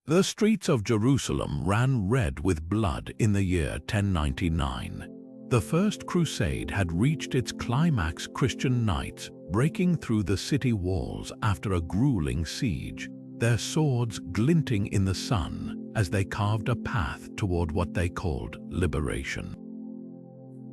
The streets of Jerusalem ran red with blood in the year 1099. The First Crusade had reached its climax, Christian knights breaking through the city walls after a grueling siege, their swords glinting in the sun as they carved a path toward what they called liberation.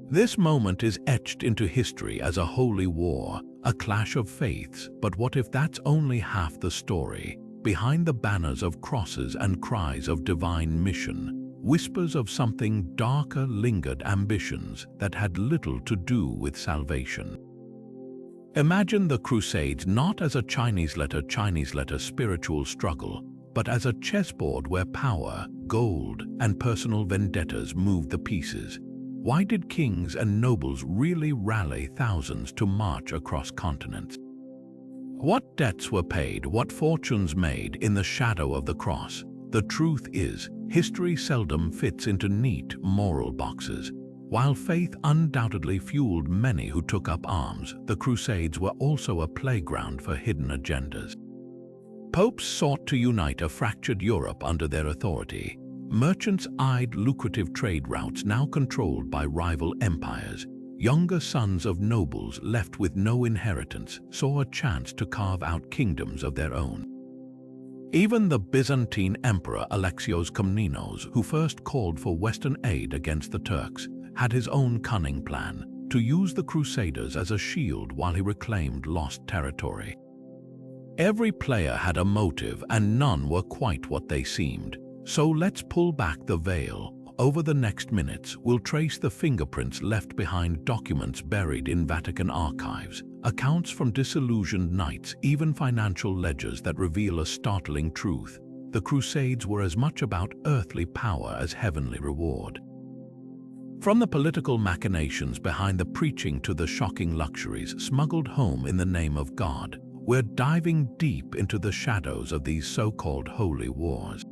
This moment is etched into history as a holy war, a clash of faiths, but what if that's only half the story? Behind the banners of crosses and cries of divine mission, whispers of something darker lingered, ambitions that had little to do with salvation. Imagine the Crusades not as a Chinese letter spiritual struggle, but as a chessboard where power, gold, and personal vendettas moved the pieces. Why did kings and nobles really rally thousands to march across continents? What debts were paid, what fortunes made in the shadow of the cross? The truth is, history seldom fits into neat moral boxes. While faith undoubtedly fueled many who took up arms, the Crusades were also a playground for hidden agendas. Popes sought to unite a fractured Europe under their authority. Merchants eyed lucrative trade routes now controlled by rival empires. Younger sons of nobles left with no inheritance saw a chance to carve out kingdoms of their own. Even the Byzantine Emperor Alexios Komnenos, who first called for Western aid against the Turks, had his own cunning plan to use the Crusaders as a shield while he reclaimed lost territory. Every player had a motive, and none were quite what they seemed. So let's pull back the veil. Over the next minutes, we'll trace the fingerprints left behind, documents buried in Vatican archives, accounts from disillusioned knights, even financial ledgers that reveal a startling truth. The Crusades were as much about earthly power as heavenly reward. From the political machinations behind the preaching to the shocking luxuries smuggled home in the name of God, we're diving deep into the shadows of these so-called holy wars.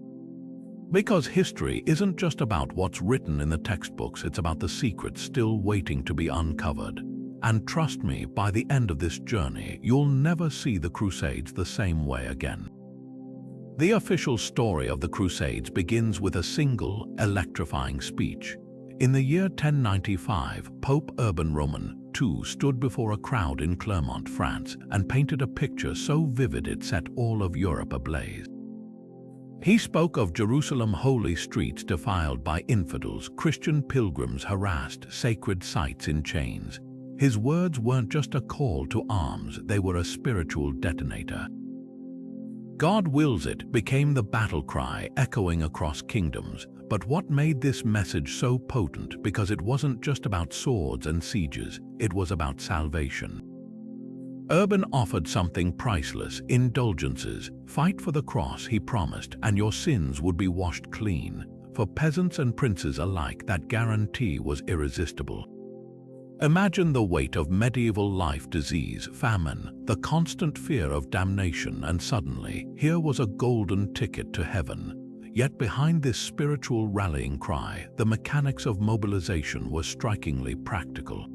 Because history isn't just about what's written in the textbooks, it's about the secrets still waiting to be uncovered. And trust me, by the end of this journey, you'll never see the Crusades the same way again. The official story of the Crusades begins with a single, electrifying speech. In the year 1095, Pope Urban Roman II stood before a crowd in Clermont, France, and painted a picture so vivid it set all of Europe ablaze. He spoke of Jerusalem holy streets defiled by infidels, Christian pilgrims harassed, sacred sites in chains. His words weren't just a call to arms, they were a spiritual detonator. God wills it became the battle cry echoing across kingdoms. But what made this message so potent? Because it wasn't just about swords and sieges, it was about salvation. Urban offered something priceless, indulgences. Fight for the cross, he promised, and your sins would be washed clean. For peasants and princes alike, that guarantee was irresistible. Imagine the weight of medieval life, disease, famine, the constant fear of damnation, and suddenly, here was a golden ticket to heaven. Yet behind this spiritual rallying cry, the mechanics of mobilization were strikingly practical.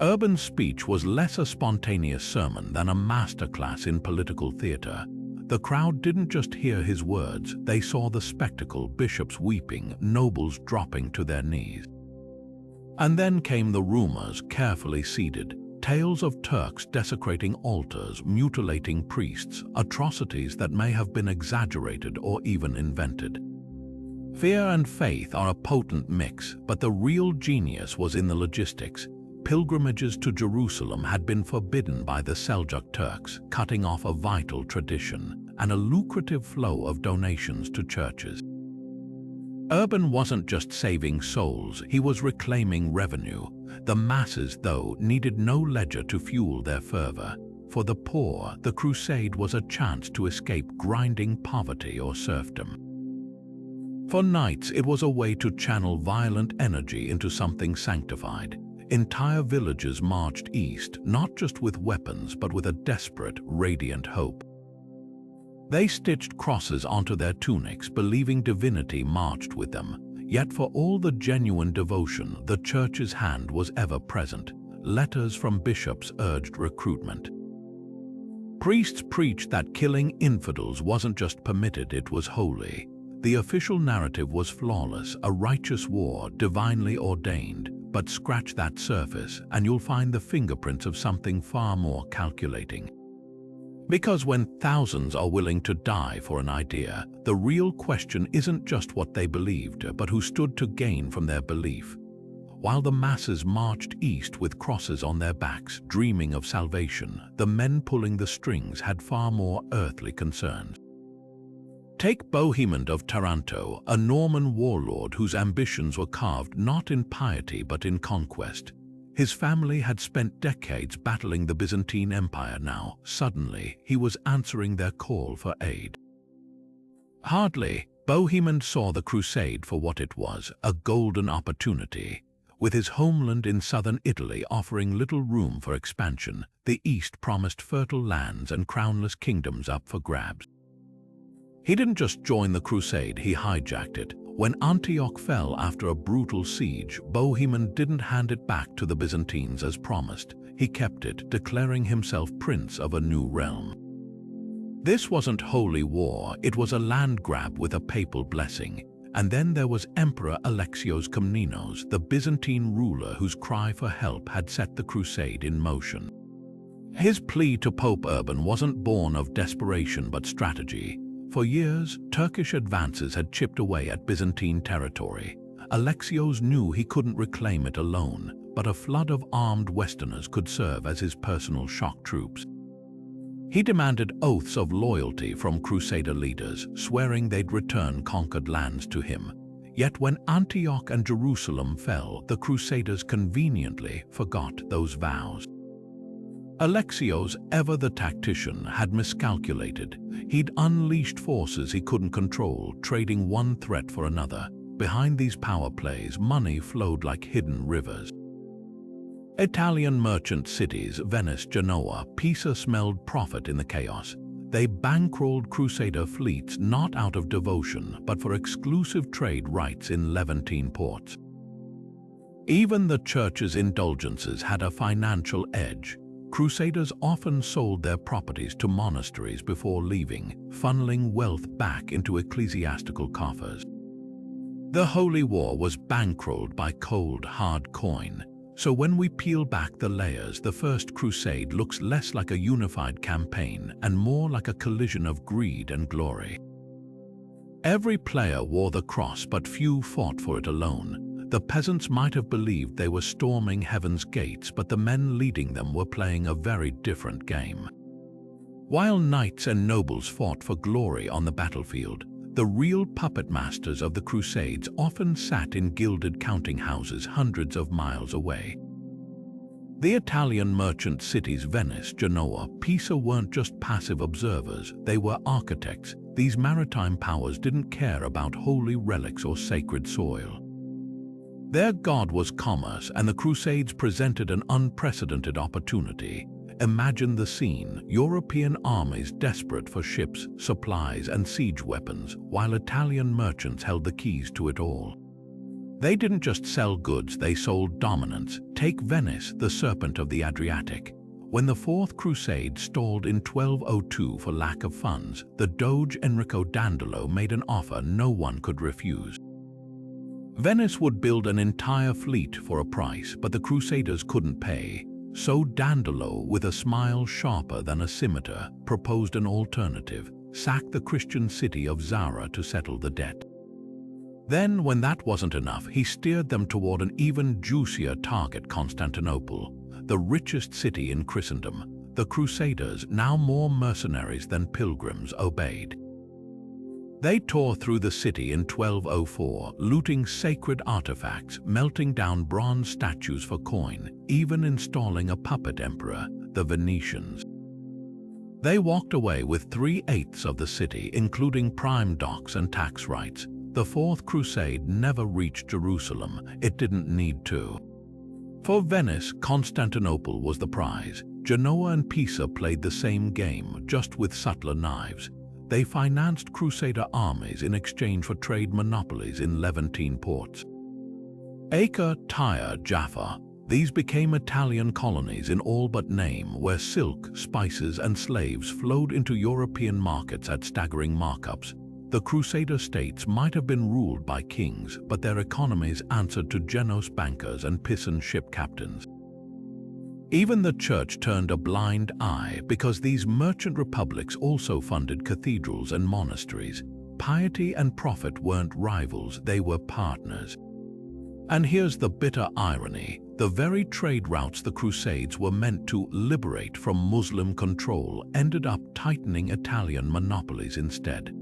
Urban's speech was less a spontaneous sermon than a masterclass in political theater. The crowd didn't just hear his words, they saw the spectacle, bishops weeping, nobles dropping to their knees. And then came the rumors, carefully seeded, tales of Turks desecrating altars, mutilating priests, atrocities that may have been exaggerated or even invented. Fear and faith are a potent mix, but the real genius was in the logistics. Pilgrimages to Jerusalem had been forbidden by the Seljuk Turks, cutting off a vital tradition and a lucrative flow of donations to churches. Urban wasn't just saving souls, he was reclaiming revenue. The masses, though, needed no ledger to fuel their fervor. For the poor, the crusade was a chance to escape grinding poverty or serfdom. For knights, it was a way to channel violent energy into something sanctified. Entire villages marched east, not just with weapons, but with a desperate, radiant hope. They stitched crosses onto their tunics, believing divinity marched with them. Yet for all the genuine devotion, the church's hand was ever present. Letters from bishops urged recruitment. Priests preached that killing infidels wasn't just permitted, it was holy. The official narrative was flawless, a righteous war, divinely ordained. But scratch that surface and you'll find the fingerprints of something far more calculating. Because when thousands are willing to die for an idea, the real question isn't just what they believed, but who stood to gain from their belief. While the masses marched east with crosses on their backs, dreaming of salvation, the men pulling the strings had far more earthly concerns. Take Bohemond of Taranto, a Norman warlord whose ambitions were carved not in piety but in conquest. His family had spent decades battling the Byzantine Empire. Now, suddenly, he was answering their call for aid. Hardly, Bohemond saw the crusade for what it was, a golden opportunity. With his homeland in southern Italy offering little room for expansion, the East promised fertile lands and crownless kingdoms up for grabs. He didn't just join the crusade, he hijacked it. When Antioch fell after a brutal siege, Bohemond didn't hand it back to the Byzantines as promised. He kept it, declaring himself prince of a new realm. This wasn't holy war, it was a land grab with a papal blessing. And then there was Emperor Alexios Komnenos, the Byzantine ruler whose cry for help had set the crusade in motion. His plea to Pope Urban wasn't born of desperation but strategy. For years, Turkish advances had chipped away at Byzantine territory. Alexios knew he couldn't reclaim it alone, but a flood of armed Westerners could serve as his personal shock troops. He demanded oaths of loyalty from Crusader leaders, swearing they'd return conquered lands to him. Yet when Antioch and Jerusalem fell, the Crusaders conveniently forgot those vows. Alexios, ever the tactician, had miscalculated. He'd unleashed forces he couldn't control, trading one threat for another. Behind these power plays, money flowed like hidden rivers. Italian merchant cities, Venice, Genoa, Pisa smelled profit in the chaos. They bankrolled Crusader fleets not out of devotion, but for exclusive trade rights in Levantine ports. Even the church's indulgences had a financial edge. Crusaders often sold their properties to monasteries before leaving, funneling wealth back into ecclesiastical coffers. The Holy War was bankrolled by cold, hard coin. So when we peel back the layers, the First Crusade looks less like a unified campaign and more like a collision of greed and glory. Every player wore the cross, but few fought for it alone. The peasants might have believed they were storming heaven's gates, but the men leading them were playing a very different game. While knights and nobles fought for glory on the battlefield, the real puppet masters of the Crusades often sat in gilded counting houses hundreds of miles away. The Italian merchant cities Venice, Genoa, Pisa weren't just passive observers, they were architects. These maritime powers didn't care about holy relics or sacred soil. Their god was commerce, and the Crusades presented an unprecedented opportunity. Imagine the scene: European armies desperate for ships, supplies, and siege weapons, while Italian merchants held the keys to it all. They didn't just sell goods, they sold dominance. Take Venice, the serpent of the Adriatic. When the Fourth Crusade stalled in 1202 for lack of funds, the Doge Enrico Dandolo made an offer no one could refuse. Venice would build an entire fleet for a price, but the Crusaders couldn't pay. So Dandolo, with a smile sharper than a scimitar, proposed an alternative: sack the Christian city of Zara to settle the debt. Then, when that wasn't enough, he steered them toward an even juicier target: Constantinople, the richest city in Christendom. The Crusaders, now more mercenaries than pilgrims, obeyed. They tore through the city in 1204, looting sacred artifacts, melting down bronze statues for coin, even installing a puppet emperor, the Venetians. They walked away with 3/8 of the city, including prime docks and tax rights. The Fourth Crusade never reached Jerusalem. It didn't need to. For Venice, Constantinople was the prize. Genoa and Pisa played the same game, just with subtler knives. They financed Crusader armies in exchange for trade monopolies in Levantine ports. Acre, Tyre, Jaffa. These became Italian colonies in all but name, where silk, spices, and slaves flowed into European markets at staggering markups. The Crusader states might have been ruled by kings, but their economies answered to Genos bankers and Pisan ship captains. Even the church turned a blind eye because these merchant republics also funded cathedrals and monasteries. Piety and profit weren't rivals, they were partners. And here's the bitter irony: the very trade routes the Crusades were meant to liberate from Muslim control ended up tightening Italian monopolies instead.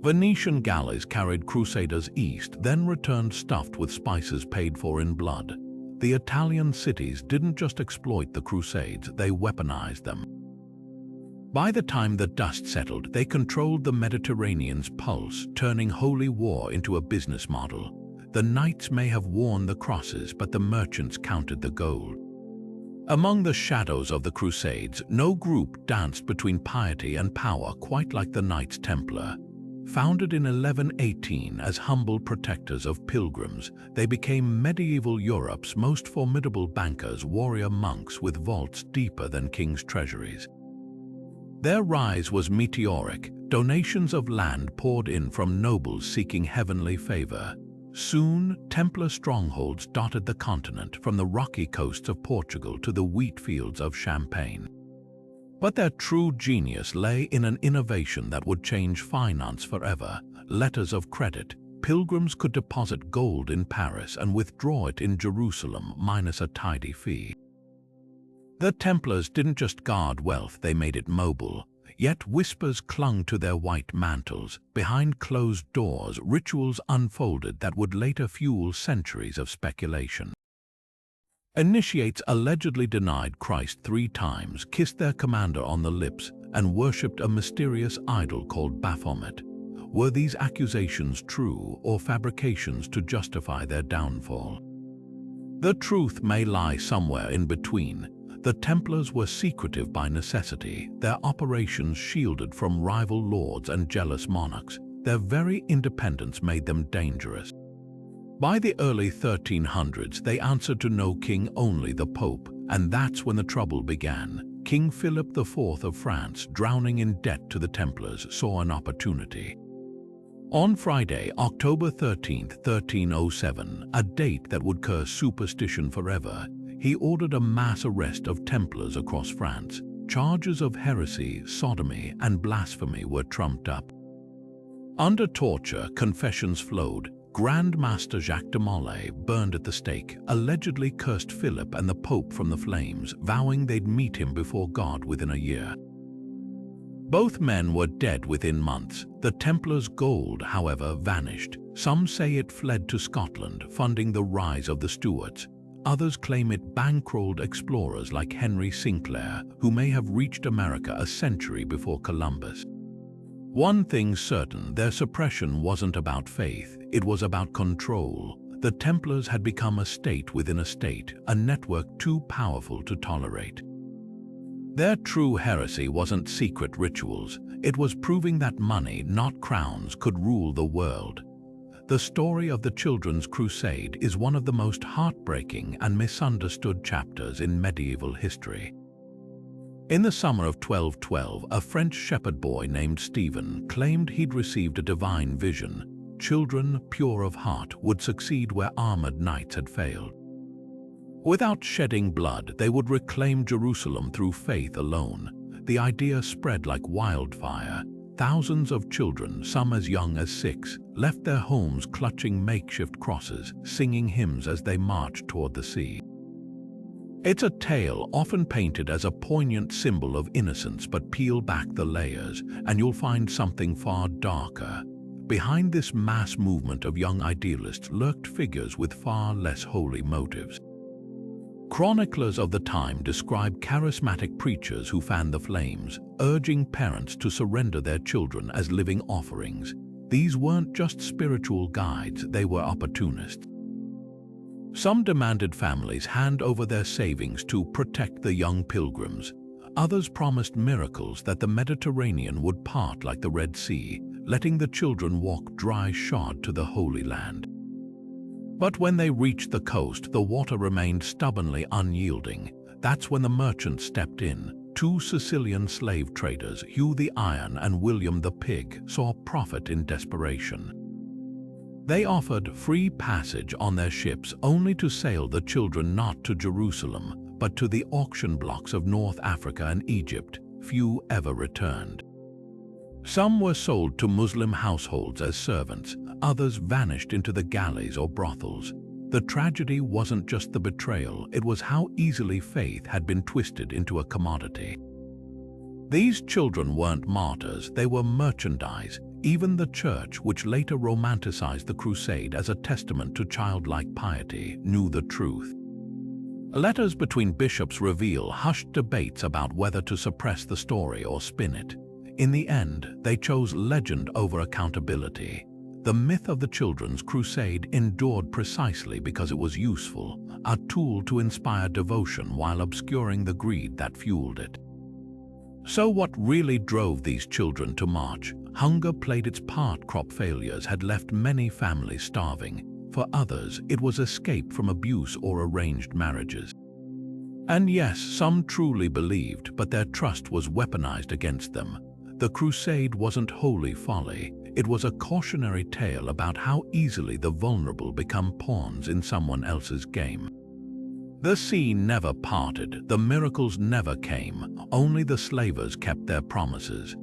Venetian galleys carried crusaders east, then returned stuffed with spices paid for in blood. The Italian cities didn't just exploit the Crusades, they weaponized them. By the time the dust settled, they controlled the Mediterranean's pulse, turning holy war into a business model. The knights may have worn the crosses, but the merchants counted the gold. Among the shadows of the Crusades, no group danced between piety and power quite like the Knights Templar. Founded in 1118 as humble protectors of pilgrims, they became medieval Europe's most formidable bankers, warrior monks with vaults deeper than kings' treasuries. Their rise was meteoric. Donations of land poured in from nobles seeking heavenly favor. Soon, Templar strongholds dotted the continent, from the rocky coasts of Portugal to the wheat fields of Champagne. But their true genius lay in an innovation that would change finance forever: letters of credit. Pilgrims could deposit gold in Paris and withdraw it in Jerusalem minus a tidy fee. The Templars didn't just guard wealth, they made it mobile. Yet whispers clung to their white mantles. Behind closed doors, rituals unfolded that would later fuel centuries of speculation. Initiates allegedly denied Christ 3 times, kissed their commander on the lips, and worshipped a mysterious idol called Baphomet. Were these accusations true or fabrications to justify their downfall? The truth may lie somewhere in between. The Templars were secretive by necessity, their operations shielded from rival lords and jealous monarchs. Their very independence made them dangerous. By the early 1300s, they answered to no king, only the Pope, and that's when the trouble began. King Philip IV of France, drowning in debt to the Templars, saw an opportunity. On Friday, October 13, 1307, a date that would curse superstition forever, he ordered a mass arrest of Templars across France. Charges of heresy, sodomy, and blasphemy were trumped up. Under torture, confessions flowed. Grand Master Jacques de Molay, burned at the stake, allegedly cursed Philip and the Pope from the flames, vowing they'd meet him before God within a year. Both men were dead within months. The Templars' gold, however, vanished. Some say it fled to Scotland, funding the rise of the Stuarts. Others claim it bankrolled explorers like Henry Sinclair, who may have reached America a century before Columbus. One thing's certain: their suppression wasn't about faith, it was about control. The Templars had become a state within a state, a network too powerful to tolerate. Their true heresy wasn't secret rituals, it was proving that money, not crowns, could rule the world. The story of the Children's Crusade is one of the most heartbreaking and misunderstood chapters in medieval history. In the summer of 1212, a French shepherd boy named Stephen claimed he'd received a divine vision. Children, pure of heart, would succeed where armored knights had failed. Without shedding blood, they would reclaim Jerusalem through faith alone. The idea spread like wildfire. Thousands of children, some as young as 6, left their homes clutching makeshift crosses, singing hymns as they marched toward the sea. It's a tale often painted as a poignant symbol of innocence, but peel back the layers, and you'll find something far darker. Behind this mass movement of young idealists lurked figures with far less holy motives. Chroniclers of the time describe charismatic preachers who fanned the flames, urging parents to surrender their children as living offerings. These weren't just spiritual guides, they were opportunists. Some demanded families hand over their savings to protect the young pilgrims. Others promised miracles, that the Mediterranean would part like the Red Sea, letting the children walk dry-shod to the Holy Land. But when they reached the coast, the water remained stubbornly unyielding. That's when the merchants stepped in. Two Sicilian slave traders, Hugh the Iron and William the Pig, saw profit in desperation. They offered free passage on their ships only to sail the children not to Jerusalem, but to the auction blocks of North Africa and Egypt. Few ever returned. Some were sold to Muslim households as servants, others vanished into the galleys or brothels. The tragedy wasn't just the betrayal, it was how easily faith had been twisted into a commodity. These children weren't martyrs, they were merchandise. Even the church, which later romanticized the crusade as a testament to childlike piety, knew the truth. Letters between bishops reveal hushed debates about whether to suppress the story or spin it. In the end, they chose legend over accountability. The myth of the Children's Crusade endured precisely because it was useful, a tool to inspire devotion while obscuring the greed that fueled it. So what really drove these children to march? Hunger played its part. Crop failures had left many families starving. For others, it was escape from abuse or arranged marriages. And yes, some truly believed, but their trust was weaponized against them. The crusade wasn't wholly folly. It was a cautionary tale about how easily the vulnerable become pawns in someone else's game. The sea never parted, the miracles never came, only the slavers kept their promises.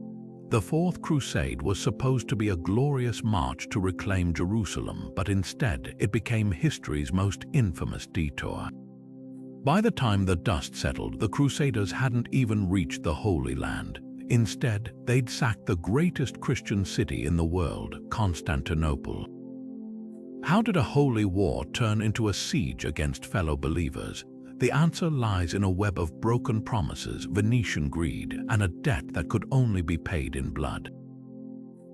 The Fourth Crusade was supposed to be a glorious march to reclaim Jerusalem, but instead it became history's most infamous detour. By the time the dust settled, the Crusaders hadn't even reached the Holy Land. Instead, they'd sacked the greatest Christian city in the world, Constantinople. How did a holy war turn into a siege against fellow believers? The answer lies in a web of broken promises, Venetian greed, and a debt that could only be paid in blood.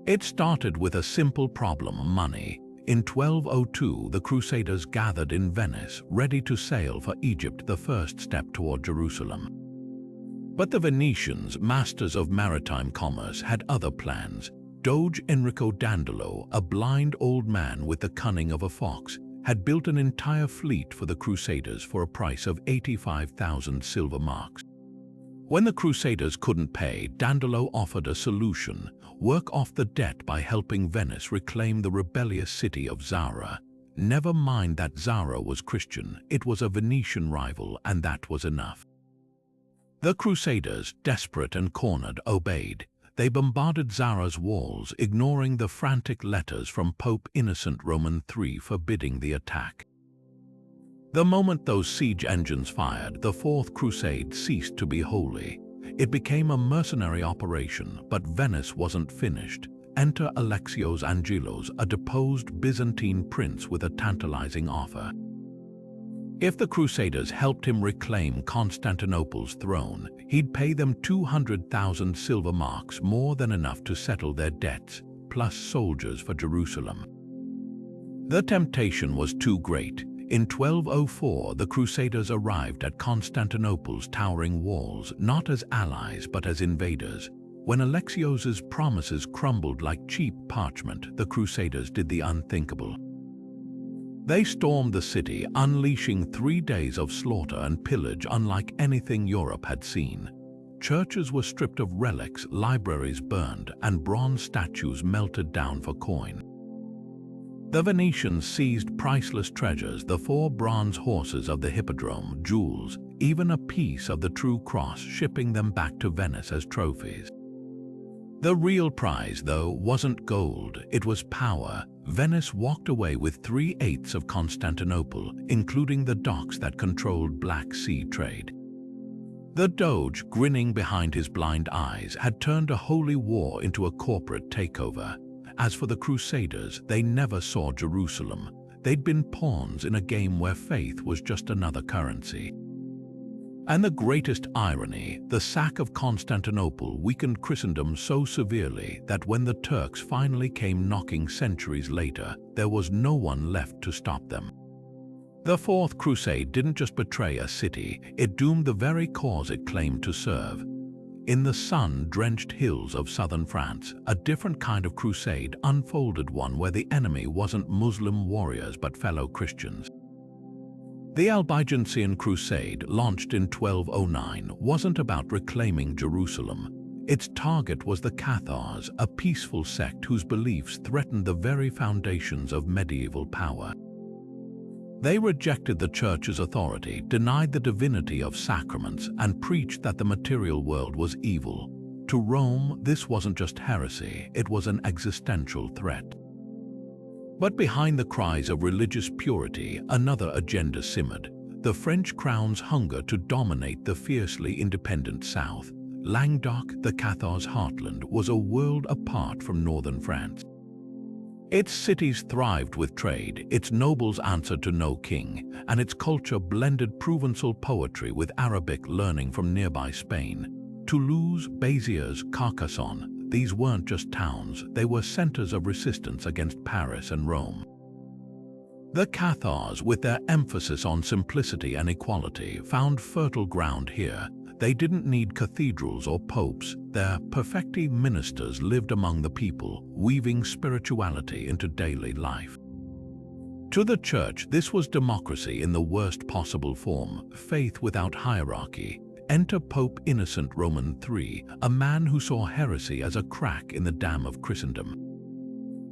It started with a simple problem: money. In 1202, the Crusaders gathered in Venice, ready to sail for Egypt, the first step toward Jerusalem. But the Venetians, masters of maritime commerce, had other plans. Doge Enrico Dandolo, a blind old man with the cunning of a fox, had built an entire fleet for the Crusaders for a price of 85,000 silver marks. When the Crusaders couldn't pay, Dandolo offered a solution: work off the debt by helping Venice reclaim the rebellious city of Zara. Never mind that Zara was Christian, it was a Venetian rival, and that was enough. The Crusaders, desperate and cornered, obeyed. They bombarded Zara's walls, ignoring the frantic letters from Pope Innocent III forbidding the attack. The moment those siege engines fired, the Fourth Crusade ceased to be holy. It became a mercenary operation, but Venice wasn't finished. Enter Alexios Angelos, a deposed Byzantine prince with a tantalizing offer. If the Crusaders helped him reclaim Constantinople's throne, he'd pay them 200,000 silver marks, more than enough to settle their debts, plus soldiers for Jerusalem. The temptation was too great. In 1204, the Crusaders arrived at Constantinople's towering walls, not as allies but as invaders. When Alexios's promises crumbled like cheap parchment, the Crusaders did the unthinkable. They stormed the city, unleashing 3 days of slaughter and pillage unlike anything Europe had seen. Churches were stripped of relics, libraries burned, and bronze statues melted down for coin. The Venetians seized priceless treasures: the 4 bronze horses of the Hippodrome, jewels, even a piece of the true cross, shipping them back to Venice as trophies. The real prize, though, wasn't gold, it was power. Venice walked away with 3/8 of Constantinople, including the docks that controlled Black Sea trade. The Doge, grinning behind his blind eyes, had turned a holy war into a corporate takeover. As for the Crusaders, they never saw Jerusalem. They'd been pawns in a game where faith was just another currency. And the greatest irony, the sack of Constantinople weakened Christendom so severely that when the Turks finally came knocking centuries later, there was no one left to stop them. The Fourth Crusade didn't just betray a city, it doomed the very cause it claimed to serve. In the sun-drenched hills of southern France, a different kind of crusade unfolded, one where the enemy wasn't Muslim warriors but fellow Christians. The Albigensian Crusade, launched in 1209, wasn't about reclaiming Jerusalem. Its target was the Cathars, a peaceful sect whose beliefs threatened the very foundations of medieval power. They rejected the Church's authority, denied the divinity of sacraments, and preached that the material world was evil. To Rome, this wasn't just heresy, it was an existential threat. But behind the cries of religious purity, another agenda simmered: the French crown's hunger to dominate the fiercely independent South. Languedoc, the Cathars' heartland, was a world apart from northern France. Its cities thrived with trade, its nobles answered to no king, and its culture blended Provençal poetry with Arabic learning from nearby Spain. Toulouse, Béziers, Carcassonne, these weren't just towns, they were centers of resistance against Paris and Rome. The Cathars, with their emphasis on simplicity and equality, found fertile ground here. They didn't need cathedrals or popes. Their perfecti ministers lived among the people, weaving spirituality into daily life. To the Church, this was democracy in the worst possible form, faith without hierarchy. Enter Pope Innocent Roman III, a man who saw heresy as a crack in the dam of Christendom.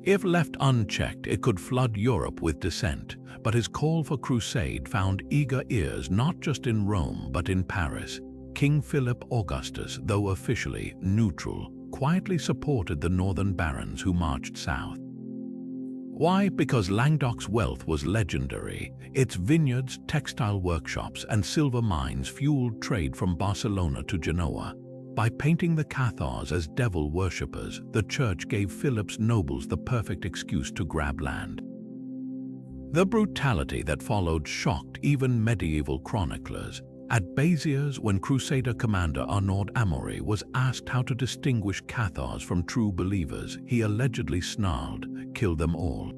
If left unchecked, it could flood Europe with dissent, but his call for crusade found eager ears not just in Rome but in Paris. King Philip Augustus, though officially neutral, quietly supported the northern barons who marched south. Why? Because Languedoc's wealth was legendary. Its vineyards, textile workshops, and silver mines fueled trade from Barcelona to Genoa. By painting the Cathars as devil worshippers, the Church gave Philip's nobles the perfect excuse to grab land. The brutality that followed shocked even medieval chroniclers. At Béziers, when Crusader commander Arnaud Amaury was asked how to distinguish Cathars from true believers, he allegedly snarled, "Kill them all."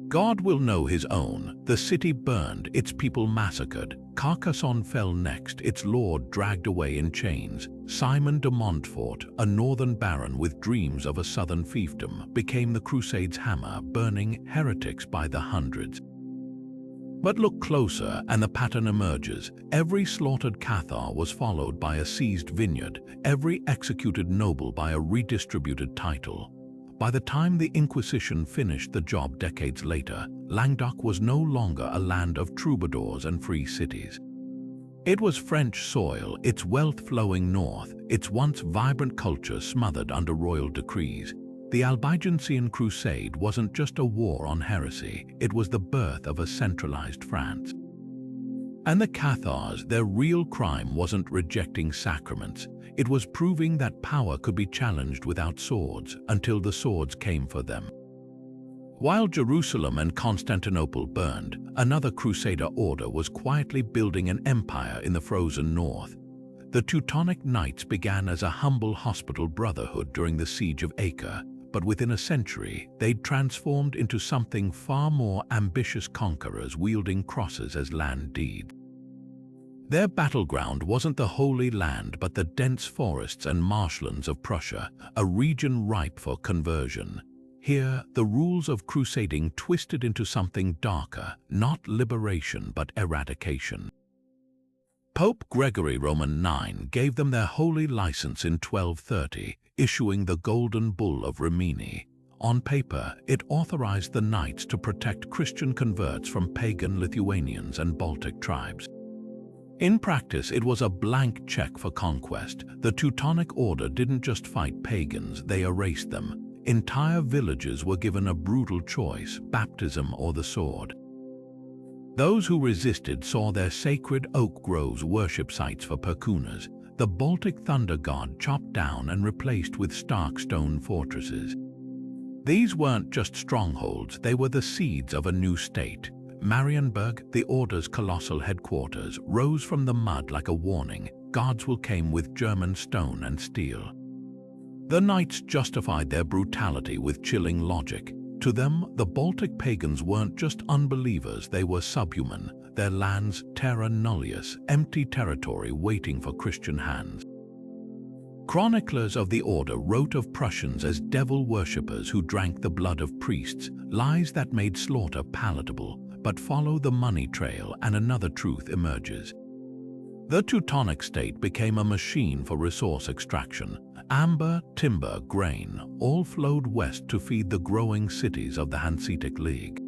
God will know his own. The city burned, its people massacred. Carcassonne fell next, its lord dragged away in chains. Simon de Montfort, a northern baron with dreams of a southern fiefdom, became the Crusades' hammer, burning heretics by the hundreds. But look closer and the pattern emerges. Every slaughtered Cathar was followed by a seized vineyard, every executed noble by a redistributed title. By the time the Inquisition finished the job decades later, Languedoc was no longer a land of troubadours and free cities. It was French soil, its wealth flowing north, its once vibrant culture smothered under royal decrees. The Albigensian Crusade wasn't just a war on heresy, it was the birth of a centralized France. And the Cathars, their real crime wasn't rejecting sacraments, it was proving that power could be challenged without swords, until the swords came for them. While Jerusalem and Constantinople burned, another Crusader order was quietly building an empire in the frozen north. The Teutonic Knights began as a humble hospital brotherhood during the Siege of Acre, but within a century, they'd transformed into something far more ambitious: conquerors wielding crosses as land deeds. Their battleground wasn't the Holy Land but the dense forests and marshlands of Prussia, a region ripe for conversion. Here, the rules of crusading twisted into something darker, not liberation but eradication. Pope Gregory Roman IX gave them their holy license in 1230, issuing the Golden Bull of Rimini. On paper, it authorized the knights to protect Christian converts from pagan Lithuanians and Baltic tribes. In practice, it was a blank check for conquest. The Teutonic Order didn't just fight pagans, they erased them. Entire villages were given a brutal choice: baptism or the sword. Those who resisted saw their sacred oak groves worship sites for perkunas, the Baltic thunder god chopped down and replaced with stark stone fortresses. These weren't just strongholds, they were the seeds of a new state. Marienburg, the Order's colossal headquarters, rose from the mud like a warning: gods will came with German stone and steel. The knights justified their brutality with chilling logic. To them, the Baltic pagans weren't just unbelievers, they were subhuman, their lands terra nullius, empty territory waiting for Christian hands. Chroniclers of the order wrote of Prussians as devil worshippers who drank the blood of priests, lies that made slaughter palatable. But follow the money trail and another truth emerges. The Teutonic state became a machine for resource extraction. Amber, timber, grain all flowed west to feed the growing cities of the Hanseatic League.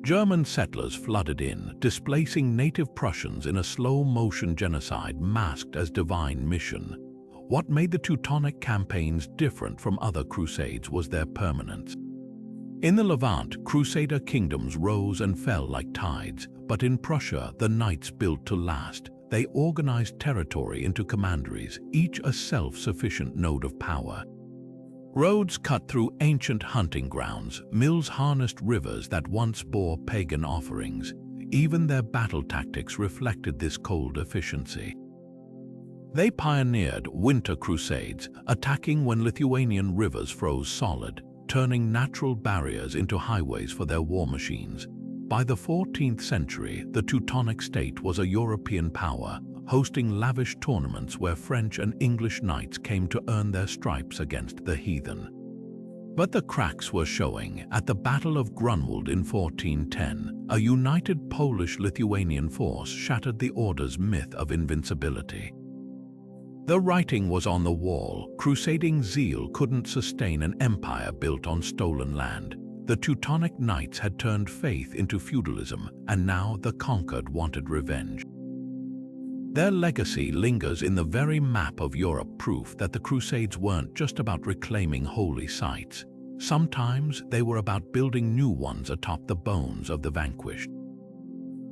German settlers flooded in, displacing native Prussians in a slow-motion genocide masked as divine mission. What made the Teutonic campaigns different from other crusades was their permanence. In the Levant, Crusader kingdoms rose and fell like tides, but in Prussia, the knights built to last. They organized territory into commanderies, each a self-sufficient node of power. Roads cut through ancient hunting grounds, mills harnessed rivers that once bore pagan offerings. Even their battle tactics reflected this cold efficiency. They pioneered winter crusades, attacking when Lithuanian rivers froze solid, turning natural barriers into highways for their war machines. By the 14th century, the Teutonic state was a European power, hosting lavish tournaments where French and English knights came to earn their stripes against the heathen. But the cracks were showing. At the Battle of Grunwald in 1410, a united Polish-Lithuanian force shattered the order's myth of invincibility. The writing was on the wall. Crusading zeal couldn't sustain an empire built on stolen land. The Teutonic knights had turned faith into feudalism, and now the conquered wanted revenge. Their legacy lingers in the very map of Europe, proof that the Crusades weren't just about reclaiming holy sites. Sometimes they were about building new ones atop the bones of the vanquished.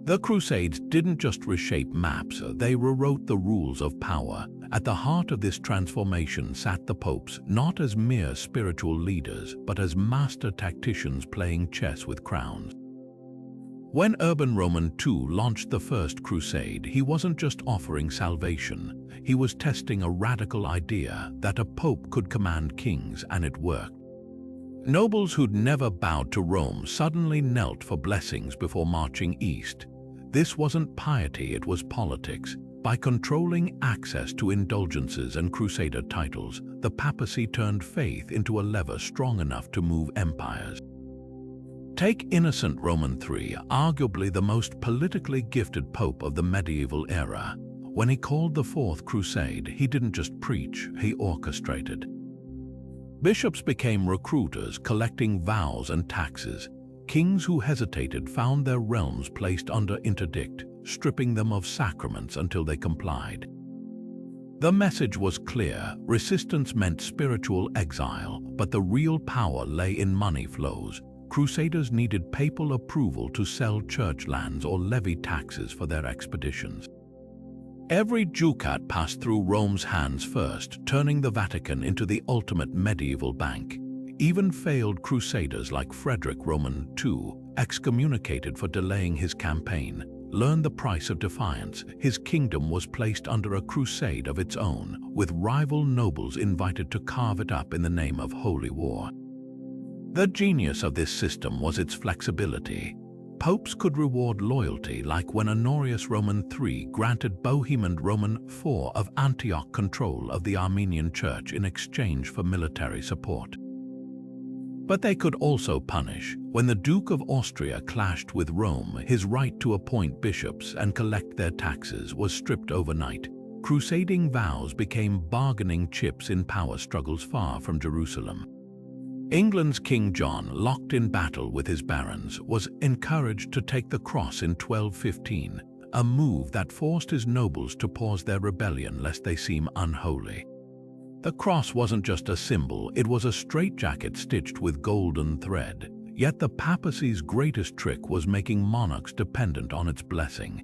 The Crusades didn't just reshape maps, they rewrote the rules of power. At the heart of this transformation sat the popes, not as mere spiritual leaders, but as master tacticians playing chess with crowns. When Urban Roman II launched the First Crusade, he wasn't just offering salvation, he was testing a radical idea that a pope could command kings, and it worked. Nobles who'd never bowed to Rome suddenly knelt for blessings before marching east. This wasn't piety, it was politics. By controlling access to indulgences and crusader titles, the papacy turned faith into a lever strong enough to move empires. Take Innocent Roman III, arguably the most politically gifted pope of the medieval era. When he called the Fourth Crusade, he didn't just preach, he orchestrated. Bishops became recruiters, collecting vows and taxes. Kings who hesitated found their realms placed under interdict, stripping them of sacraments until they complied. The message was clear: resistance meant spiritual exile, but the real power lay in money flows. Crusaders needed papal approval to sell church lands or levy taxes for their expeditions. Every ducat passed through Rome's hands first, turning the Vatican into the ultimate medieval bank. Even failed crusaders like Frederick Roman II, excommunicated for delaying his campaign, learned the price of defiance. His kingdom was placed under a crusade of its own, with rival nobles invited to carve it up in the name of holy war. The genius of this system was its flexibility. Popes could reward loyalty, like when Honorius Roman III granted Bohemond Roman IV of Antioch control of the Armenian Church in exchange for military support. But they could also punish. When the Duke of Austria clashed with Rome, his right to appoint bishops and collect their taxes was stripped overnight. Crusading vows became bargaining chips in power struggles far from Jerusalem. England's King John, locked in battle with his barons, was encouraged to take the cross in 1215, a move that forced his nobles to pause their rebellion lest they seem unholy. The cross wasn't just a symbol, it was a straitjacket stitched with golden thread. Yet the papacy's greatest trick was making monarchs dependent on its blessing.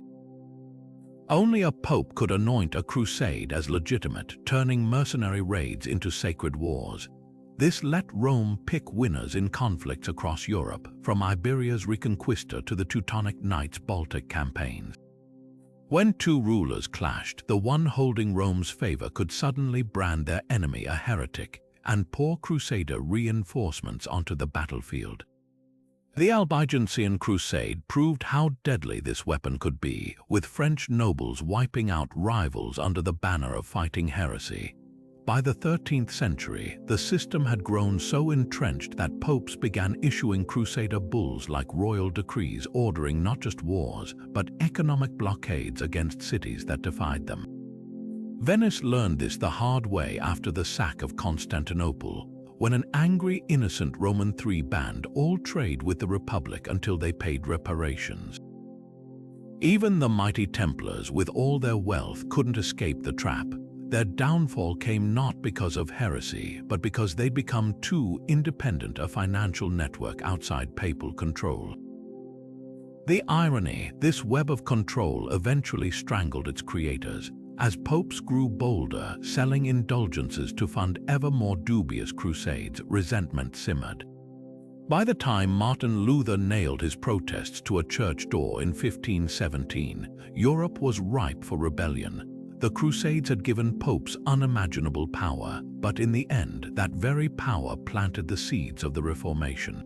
Only a pope could anoint a crusade as legitimate, turning mercenary raids into sacred wars. This let Rome pick winners in conflicts across Europe, from Iberia's Reconquista to the Teutonic Knights' Baltic campaigns. When two rulers clashed, the one holding Rome's favor could suddenly brand their enemy a heretic and pour Crusader reinforcements onto the battlefield. The Albigensian Crusade proved how deadly this weapon could be, with French nobles wiping out rivals under the banner of fighting heresy. By the 13th century, the system had grown so entrenched that popes began issuing crusader bulls like royal decrees ordering not just wars, but economic blockades against cities that defied them. Venice learned this the hard way after the sack of Constantinople, when an angry, innocent Roman III banned all trade with the Republic until they paid reparations. Even the mighty Templars, with all their wealth, couldn't escape the trap. Their downfall came not because of heresy, but because they'd become too independent a financial network outside papal control. The irony, this web of control eventually strangled its creators. As popes grew bolder, selling indulgences to fund ever more dubious crusades, resentment simmered. By the time Martin Luther nailed his protests to a church door in 1517, Europe was ripe for rebellion. The Crusades had given popes unimaginable power, but in the end, that very power planted the seeds of the Reformation.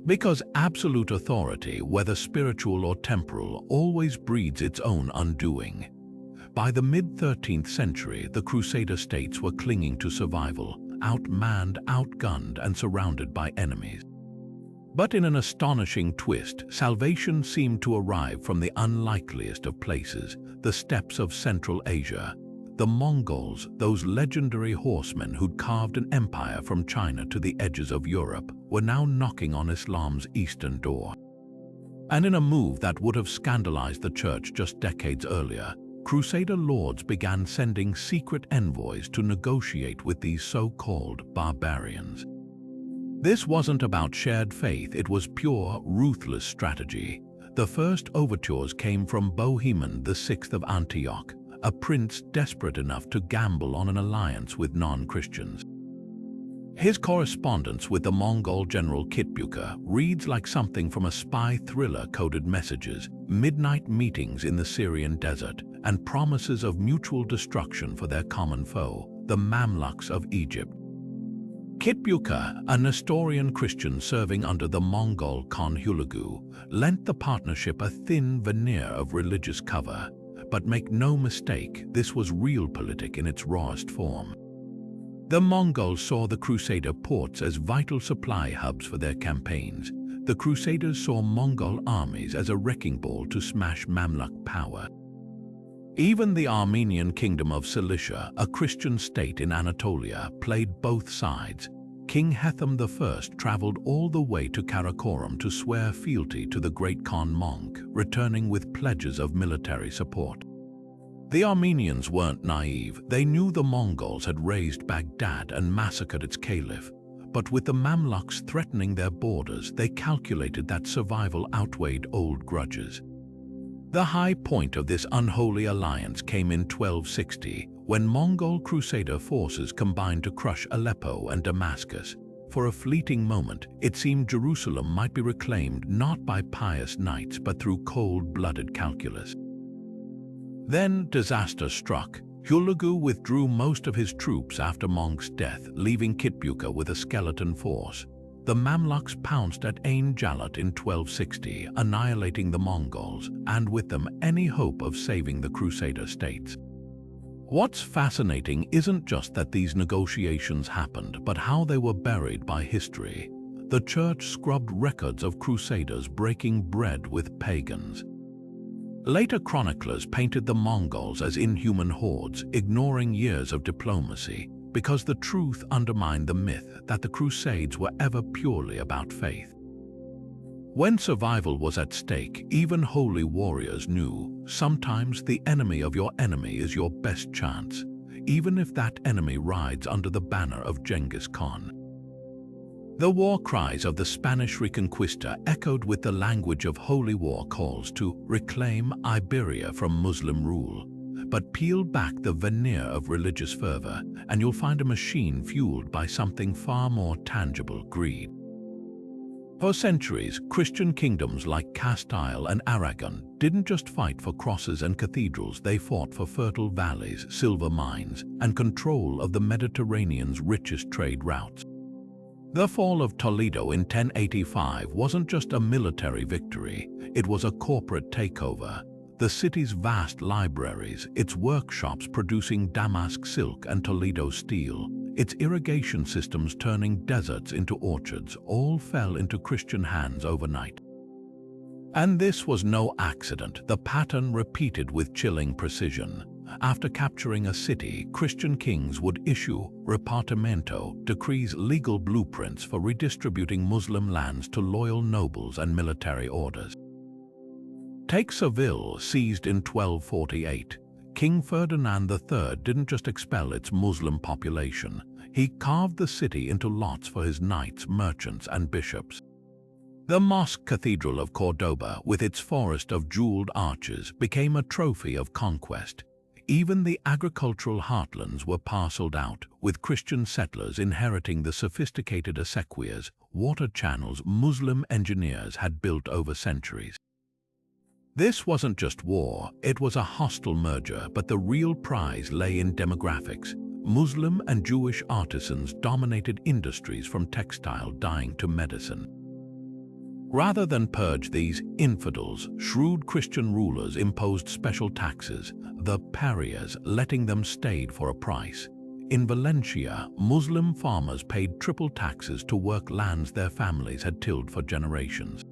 Because absolute authority, whether spiritual or temporal, always breeds its own undoing. By the mid-13th century, the Crusader states were clinging to survival, outmanned, outgunned, and surrounded by enemies. But in an astonishing twist, salvation seemed to arrive from the unlikeliest of places, the steppes of Central Asia. The Mongols, those legendary horsemen who'd carved an empire from China to the edges of Europe, were now knocking on Islam's eastern door. And in a move that would have scandalized the church just decades earlier, Crusader lords began sending secret envoys to negotiate with these so-called barbarians. This wasn't about shared faith, it was pure, ruthless strategy. The first overtures came from Bohemond VI of Antioch, a prince desperate enough to gamble on an alliance with non-Christians. His correspondence with the Mongol general Kitbuka reads like something from a spy thriller: coded messages, midnight meetings in the Syrian desert, and promises of mutual destruction for their common foe, the Mamluks of Egypt. Kitbuka, a Nestorian Christian serving under the Mongol Khan Hulagu, lent the partnership a thin veneer of religious cover. But make no mistake, this was realpolitik in its rawest form. The Mongols saw the Crusader ports as vital supply hubs for their campaigns. The Crusaders saw Mongol armies as a wrecking ball to smash Mamluk power. Even the Armenian kingdom of Cilicia, a Christian state in Anatolia, played both sides. King Hethum I traveled all the way to Karakorum to swear fealty to the great Khan monk, returning with pledges of military support. The Armenians weren't naive. They knew the Mongols had razed Baghdad and massacred its caliph. But with the Mamluks threatening their borders, they calculated that survival outweighed old grudges. The high point of this unholy alliance came in 1260, when Mongol Crusader forces combined to crush Aleppo and Damascus. For a fleeting moment, it seemed Jerusalem might be reclaimed not by pious knights but through cold-blooded calculus. Then disaster struck. Hulagu withdrew most of his troops after Mong's death, leaving Kitbuka with a skeleton force. The Mamluks pounced at Ain Jalut in 1260, annihilating the Mongols, and with them any hope of saving the Crusader states. What's fascinating isn't just that these negotiations happened, but how they were buried by history. The church scrubbed records of Crusaders breaking bread with pagans. Later chroniclers painted the Mongols as inhuman hordes, ignoring years of diplomacy, because the truth undermined the myth that the Crusades were ever purely about faith. When survival was at stake, even holy warriors knew sometimes the enemy of your enemy is your best chance, even if that enemy rides under the banner of Genghis Khan. The war cries of the Spanish Reconquista echoed with the language of holy war calls to reclaim Iberia from Muslim rule. But peel back the veneer of religious fervor, and you'll find a machine fueled by something far more tangible: greed. For centuries, Christian kingdoms like Castile and Aragon didn't just fight for crosses and cathedrals, they fought for fertile valleys, silver mines, and control of the Mediterranean's richest trade routes. The fall of Toledo in 1085 wasn't just a military victory, it was a corporate takeover. the city's vast libraries, its workshops producing damask silk and Toledo steel, its irrigation systems turning deserts into orchards, all fell into Christian hands overnight. And this was no accident. The pattern repeated with chilling precision. After capturing a city, Christian kings would issue repartimento decrees, legal blueprints for redistributing Muslim lands to loyal nobles and military orders. Take Seville, seized in 1248. King Ferdinand III didn't just expel its Muslim population, he carved the city into lots for his knights, merchants, and bishops. The mosque cathedral of Cordoba, with its forest of jeweled arches, became a trophy of conquest. Even the agricultural heartlands were parceled out, with Christian settlers inheriting the sophisticated acequias, water channels Muslim engineers had built over centuries. This wasn't just war, it was a hostile merger, but the real prize lay in demographics. Muslim and Jewish artisans dominated industries from textile dyeing to medicine. Rather than purge these infidels, shrewd Christian rulers imposed special taxes, the parias, letting them stay for a price. In Valencia, Muslim farmers paid triple taxes to work lands their families had tilled for generations.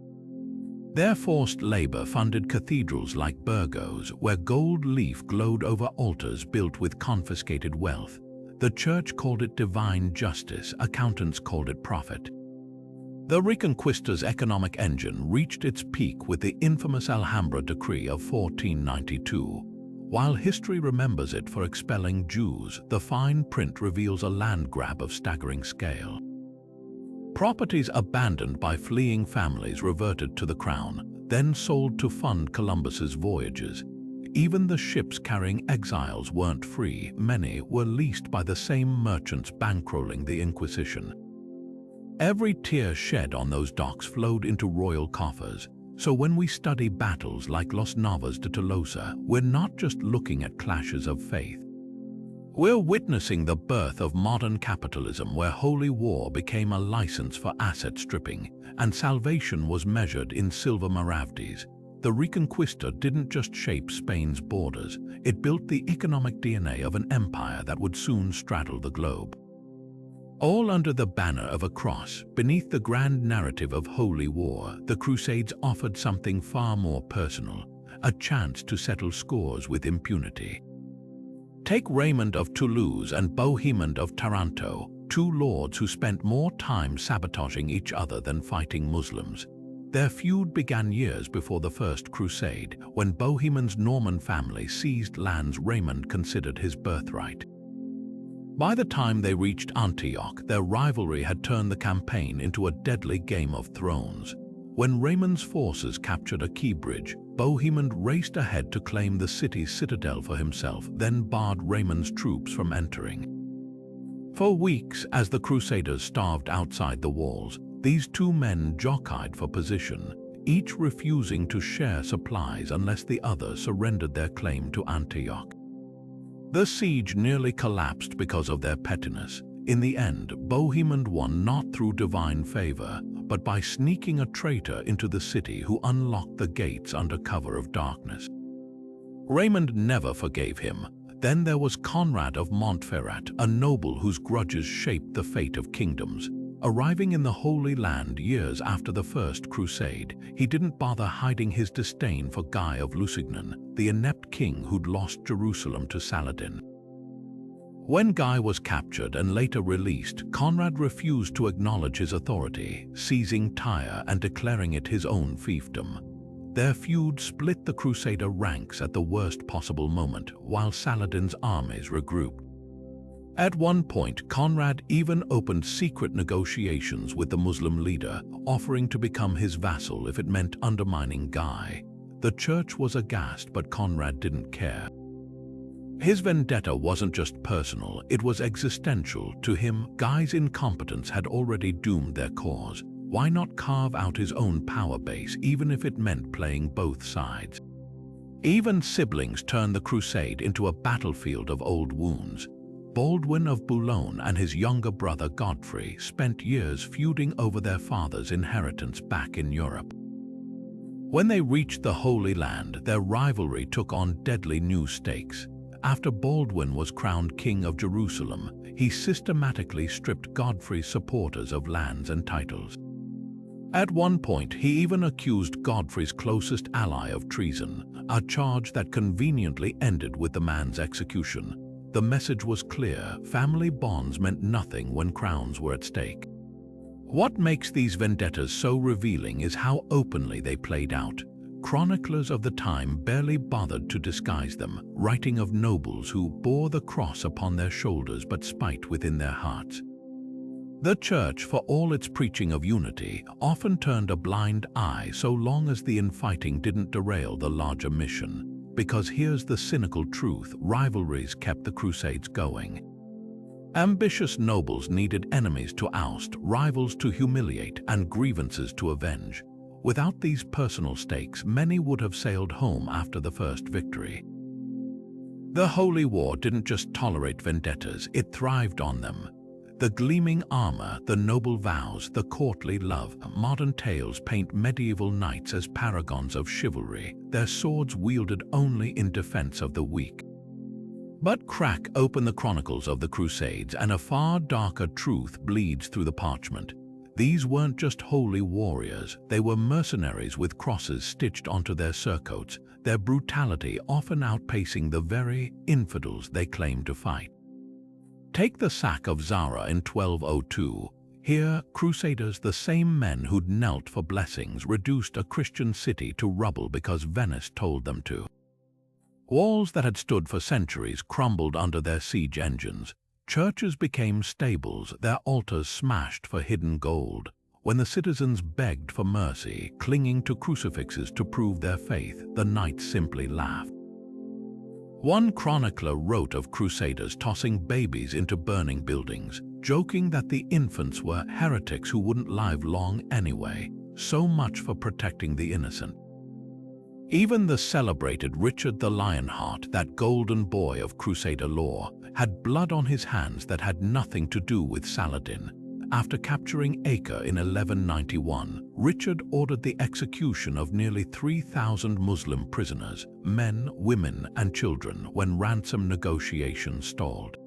Their forced labor funded cathedrals like Burgos, where gold leaf glowed over altars built with confiscated wealth. The church called it divine justice, accountants called it profit. The Reconquista's economic engine reached its peak with the infamous Alhambra Decree of 1492. While history remembers it for expelling Jews, the fine print reveals a land grab of staggering scale. Properties abandoned by fleeing families reverted to the crown, then sold to fund Columbus's voyages. Even the ships carrying exiles weren't free. Many were leased by the same merchants bankrolling the Inquisition. Every tear shed on those docks flowed into royal coffers. So when we study battles like Los Navas de Tolosa, we're not just looking at clashes of faith. We're witnessing the birth of modern capitalism, where holy war became a license for asset stripping, and salvation was measured in silver maravedis. The Reconquista didn't just shape Spain's borders, it built the economic DNA of an empire that would soon straddle the globe. All under the banner of a cross, beneath the grand narrative of holy war, the Crusades offered something far more personal, a chance to settle scores with impunity. Take Raymond of Toulouse and Bohemond of Taranto, two lords who spent more time sabotaging each other than fighting Muslims. Their feud began years before the First Crusade, when Bohemond's Norman family seized lands Raymond considered his birthright. By the time they reached Antioch, their rivalry had turned the campaign into a deadly game of thrones. When Raymond's forces captured a key bridge, Bohemond raced ahead to claim the city's citadel for himself, then barred Raymond's troops from entering. For weeks, as the Crusaders starved outside the walls, these two men jockeyed for position, each refusing to share supplies unless the other surrendered their claim to Antioch. The siege nearly collapsed because of their pettiness. In the end, Bohemond won not through divine favor, but by sneaking a traitor into the city who unlocked the gates under cover of darkness. Raymond never forgave him. Then there was Conrad of Montferrat, a noble whose grudges shaped the fate of kingdoms. Arriving in the Holy Land years after the First Crusade, he didn't bother hiding his disdain for Guy of Lusignan, the inept king who'd lost Jerusalem to Saladin. When Guy was captured and later released, Conrad refused to acknowledge his authority, seizing Tyre and declaring it his own fiefdom. Their feud split the Crusader ranks at the worst possible moment, while Saladin's armies regrouped. At one point, Conrad even opened secret negotiations with the Muslim leader, offering to become his vassal if it meant undermining Guy. The church was aghast, but Conrad didn't care. His vendetta wasn't just personal, it was existential. To him, Guy's incompetence had already doomed their cause. Why not carve out his own power base, even if it meant playing both sides? Even siblings turned the crusade into a battlefield of old wounds. Baldwin of Boulogne and his younger brother Godfrey spent years feuding over their father's inheritance back in Europe. When they reached the Holy Land, their rivalry took on deadly new stakes. After Baldwin was crowned King of Jerusalem, he systematically stripped Godfrey's supporters of lands and titles. At one point, he even accused Godfrey's closest ally of treason, a charge that conveniently ended with the man's execution. The message was clear: family bonds meant nothing when crowns were at stake. What makes these vendettas so revealing is how openly they played out. Chroniclers of the time barely bothered to disguise them, writing of nobles who bore the cross upon their shoulders but spite within their hearts. The Church, for all its preaching of unity, often turned a blind eye so long as the infighting didn't derail the larger mission. Because here's the cynical truth: rivalries kept the Crusades going. Ambitious nobles needed enemies to oust, rivals to humiliate, and grievances to avenge. Without these personal stakes, many would have sailed home after the first victory. The Holy War didn't just tolerate vendettas, it thrived on them. The gleaming armor, the noble vows, the courtly love. Modern tales paint medieval knights as paragons of chivalry, their swords wielded only in defense of the weak. But crack open the chronicles of the Crusades, and a far darker truth bleeds through the parchment. These weren't just holy warriors, they were mercenaries with crosses stitched onto their surcoats, their brutality often outpacing the very infidels they claimed to fight. Take the sack of Zara in 1202. Here, Crusaders, the same men who'd knelt for blessings, reduced a Christian city to rubble because Venice told them to. Walls that had stood for centuries crumbled under their siege engines. Churches became stables, their altars smashed for hidden gold. When the citizens begged for mercy, clinging to crucifixes to prove their faith, the knights simply laughed. One chronicler wrote of Crusaders tossing babies into burning buildings, joking that the infants were heretics who wouldn't live long anyway. So much for protecting the innocent. Even the celebrated Richard the Lionheart, that golden boy of Crusader lore, had blood on his hands that had nothing to do with Saladin. After capturing Acre in 1191, Richard ordered the execution of nearly 3,000 Muslim prisoners, men, women, and children, when ransom negotiations stalled.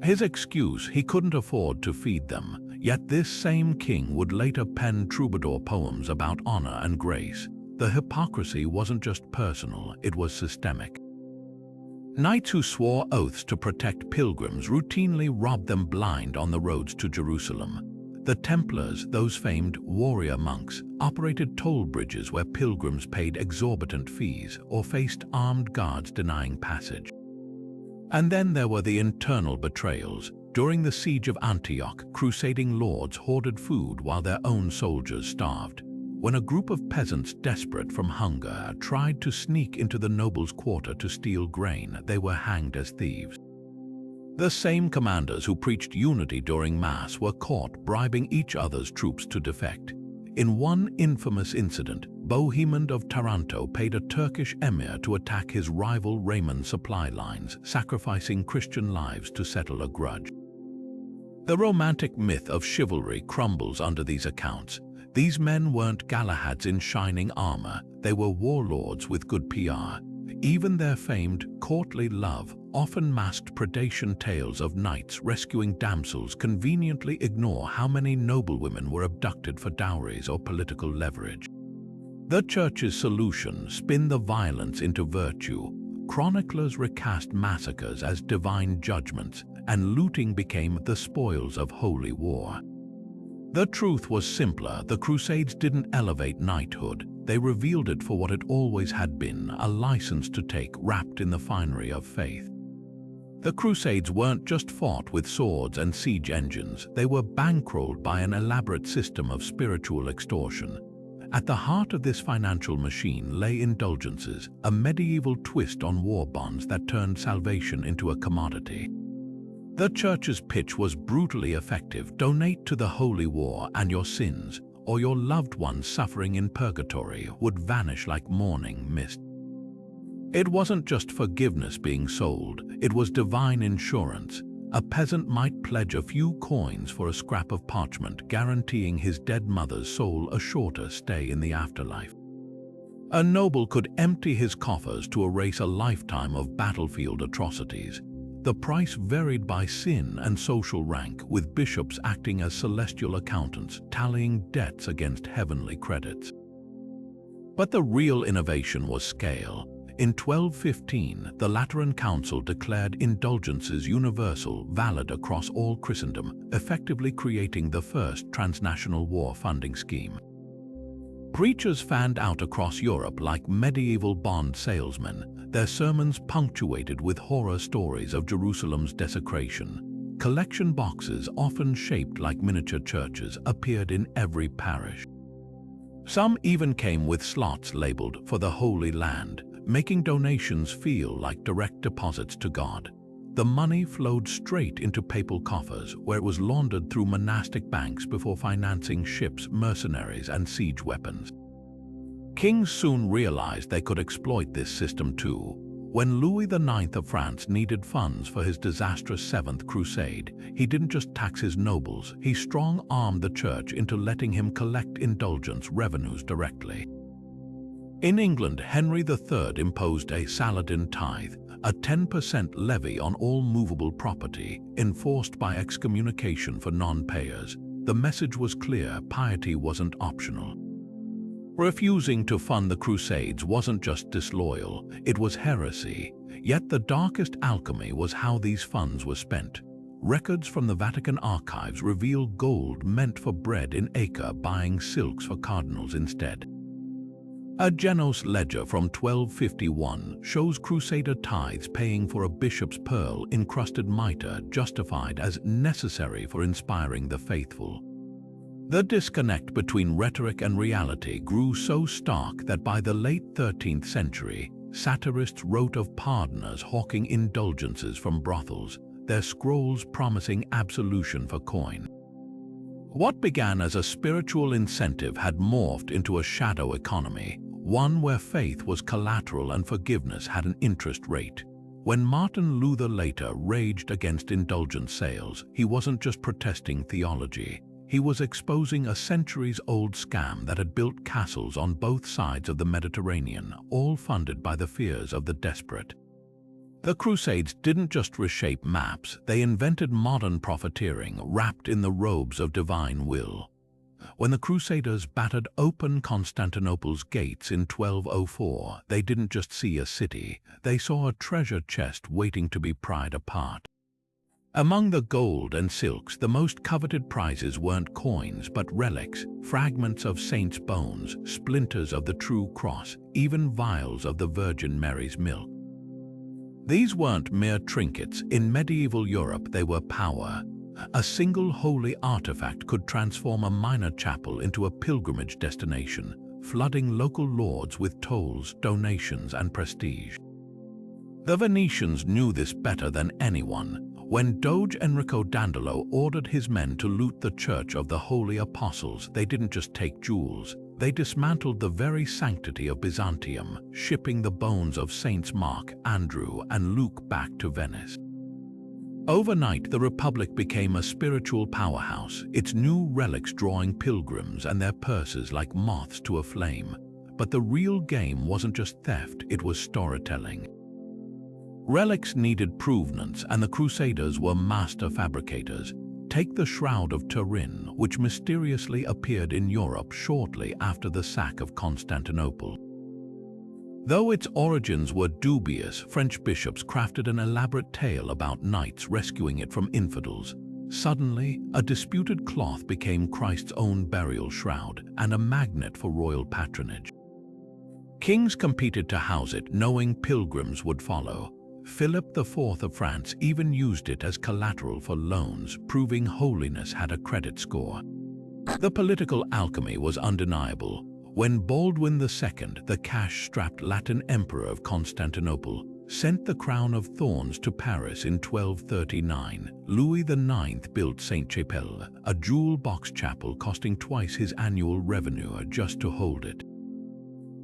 His excuse: he couldn't afford to feed them. Yet this same king would later pen troubadour poems about honor and grace. The hypocrisy wasn't just personal, it was systemic. Knights who swore oaths to protect pilgrims routinely robbed them blind on the roads to Jerusalem. The Templars, those famed warrior monks, operated toll bridges where pilgrims paid exorbitant fees or faced armed guards denying passage. And then there were the internal betrayals. During the siege of Antioch, crusading lords hoarded food while their own soldiers starved. When a group of peasants desperate from hunger tried to sneak into the nobles' quarter to steal grain, they were hanged as thieves. The same commanders who preached unity during Mass were caught bribing each other's troops to defect. In one infamous incident, Bohemond of Taranto paid a Turkish emir to attack his rival Raymond's supply lines, sacrificing Christian lives to settle a grudge. The romantic myth of chivalry crumbles under these accounts. These men weren't Galahads in shining armor, they were warlords with good PR. Even their famed courtly love often masked predation tales of knights rescuing damsels conveniently ignore how many noblewomen were abducted for dowries or political leverage. The Church's solution: spin the violence into virtue. Chroniclers recast massacres as divine judgments, and looting became the spoils of holy war. The truth was simpler: the Crusades didn't elevate knighthood, they revealed it for what it always had been, a license to take wrapped in the finery of faith. The Crusades weren't just fought with swords and siege engines, they were bankrolled by an elaborate system of spiritual extortion. At the heart of this financial machine lay indulgences, a medieval twist on war bonds that turned salvation into a commodity. The Church's pitch was brutally effective: donate to the holy war and your sins, or your loved ones suffering in purgatory, would vanish like morning mist. It wasn't just forgiveness being sold, it was divine insurance. A peasant might pledge a few coins for a scrap of parchment, guaranteeing his dead mother's soul a shorter stay in the afterlife. A noble could empty his coffers to erase a lifetime of battlefield atrocities. The price varied by sin and social rank, with bishops acting as celestial accountants, tallying debts against heavenly credits. But the real innovation was scale. In 1215, the Lateran Council declared indulgences universal, valid across all Christendom, effectively creating the first transnational war funding scheme. Preachers fanned out across Europe like medieval bond salesmen, their sermons punctuated with horror stories of Jerusalem's desecration. Collection boxes, often shaped like miniature churches, appeared in every parish. Some even came with slots labeled "for the Holy Land," making donations feel like direct deposits to God. The money flowed straight into papal coffers, where it was laundered through monastic banks before financing ships, mercenaries, and siege weapons. Kings soon realized they could exploit this system too. When Louis IX of France needed funds for his disastrous Seventh Crusade, he didn't just tax his nobles, he strong-armed the church into letting him collect indulgence revenues directly. In England, Henry III imposed a Saladin tithe, a 10% levy on all movable property, enforced by excommunication for non-payers. The message was clear: piety wasn't optional. Refusing to fund the Crusades wasn't just disloyal, it was heresy. Yet the darkest alchemy was how these funds were spent. Records from the Vatican archives reveal gold meant for bread in Acre buying silks for cardinals instead. A Genos ledger from 1251 shows Crusader tithes paying for a bishop's pearl-encrusted mitre, justified as necessary for inspiring the faithful. The disconnect between rhetoric and reality grew so stark that by the late 13th century, satirists wrote of pardoners hawking indulgences from brothels, their scrolls promising absolution for coin. What began as a spiritual incentive had morphed into a shadow economy, one where faith was collateral and forgiveness had an interest rate. When Martin Luther later raged against indulgence sales, he wasn't just protesting theology. He was exposing a centuries-old scam that had built castles on both sides of the Mediterranean, all funded by the fears of the desperate. The Crusades didn't just reshape maps, they invented modern profiteering wrapped in the robes of divine will. When the Crusaders battered open Constantinople's gates in 1204, they didn't just see a city, they saw a treasure chest waiting to be pried apart. Among the gold and silks, the most coveted prizes weren't coins but relics, fragments of saints' bones, splinters of the true cross, even vials of the Virgin Mary's milk. These weren't mere trinkets. In medieval Europe, they were power. A single holy artifact could transform a minor chapel into a pilgrimage destination, flooding local lords with tolls, donations, and prestige. The Venetians knew this better than anyone. When Doge Enrico Dandolo ordered his men to loot the Church of the Holy Apostles, they didn't just take jewels, they dismantled the very sanctity of Byzantium, shipping the bones of Saints Mark, Andrew, and Luke back to Venice. Overnight, the Republic became a spiritual powerhouse, its new relics drawing pilgrims and their purses like moths to a flame. But the real game wasn't just theft, it was storytelling. Relics needed provenance, and the Crusaders were master fabricators. Take the Shroud of Turin, which mysteriously appeared in Europe shortly after the sack of Constantinople. Though its origins were dubious, French bishops crafted an elaborate tale about knights rescuing it from infidels. Suddenly, a disputed cloth became Christ's own burial shroud and a magnet for royal patronage. Kings competed to house it, knowing pilgrims would follow. Philip IV of France even used it as collateral for loans, proving holiness had a credit score. The political alchemy was undeniable. When Baldwin II, the cash-strapped Latin emperor of Constantinople, sent the crown of thorns to Paris in 1239, Louis IX built Sainte-Chapelle, a jewel box chapel costing twice his annual revenue just to hold it.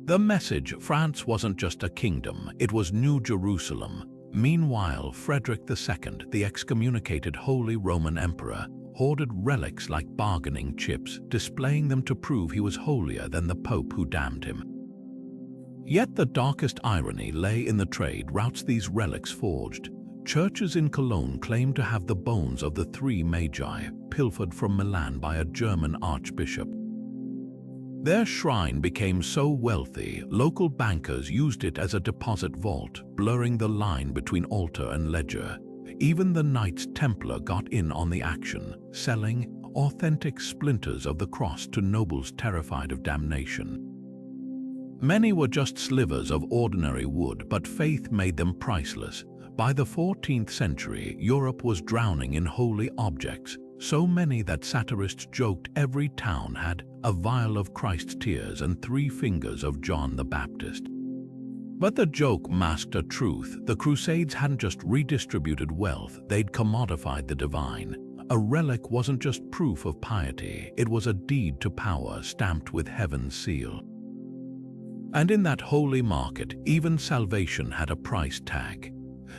The message: France wasn't just a kingdom, it was New Jerusalem. Meanwhile, Frederick II, the excommunicated Holy Roman Emperor, hoarded relics like bargaining chips, displaying them to prove he was holier than the Pope who damned him. Yet the darkest irony lay in the trade routes these relics forged. Churches in Cologne claimed to have the bones of the three magi, pilfered from Milan by a German archbishop. Their shrine became so wealthy, local bankers used it as a deposit vault, blurring the line between altar and ledger. Even the Knights Templar got in on the action, selling authentic splinters of the cross to nobles terrified of damnation. Many were just slivers of ordinary wood, but faith made them priceless. By the 14th century, Europe was drowning in holy objects, so many that satirists joked every town had a vial of Christ's tears and 3 fingers of John the Baptist. But the joke masked a truth. The Crusades hadn't just redistributed wealth, they'd commodified the divine. A relic wasn't just proof of piety, it was a deed to power stamped with heaven's seal. And in that holy market, even salvation had a price tag.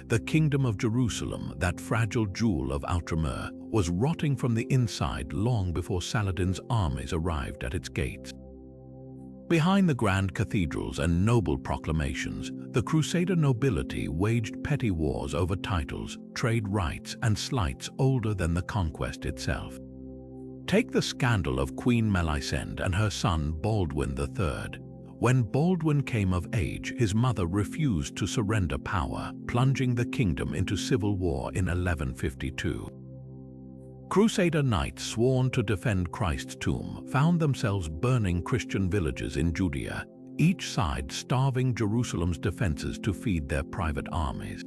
The Kingdom of Jerusalem, that fragile jewel of Outremer, was rotting from the inside long before Saladin's armies arrived at its gates. Behind the grand cathedrals and noble proclamations, the Crusader nobility waged petty wars over titles, trade rights, and slights older than the conquest itself. Take the scandal of Queen Melisende and her son Baldwin III. When Baldwin came of age, his mother refused to surrender power, plunging the kingdom into civil war in 1152. Crusader knights sworn to defend Christ's tomb found themselves burning Christian villages in Judea, each side starving Jerusalem's defenses to feed their private armies.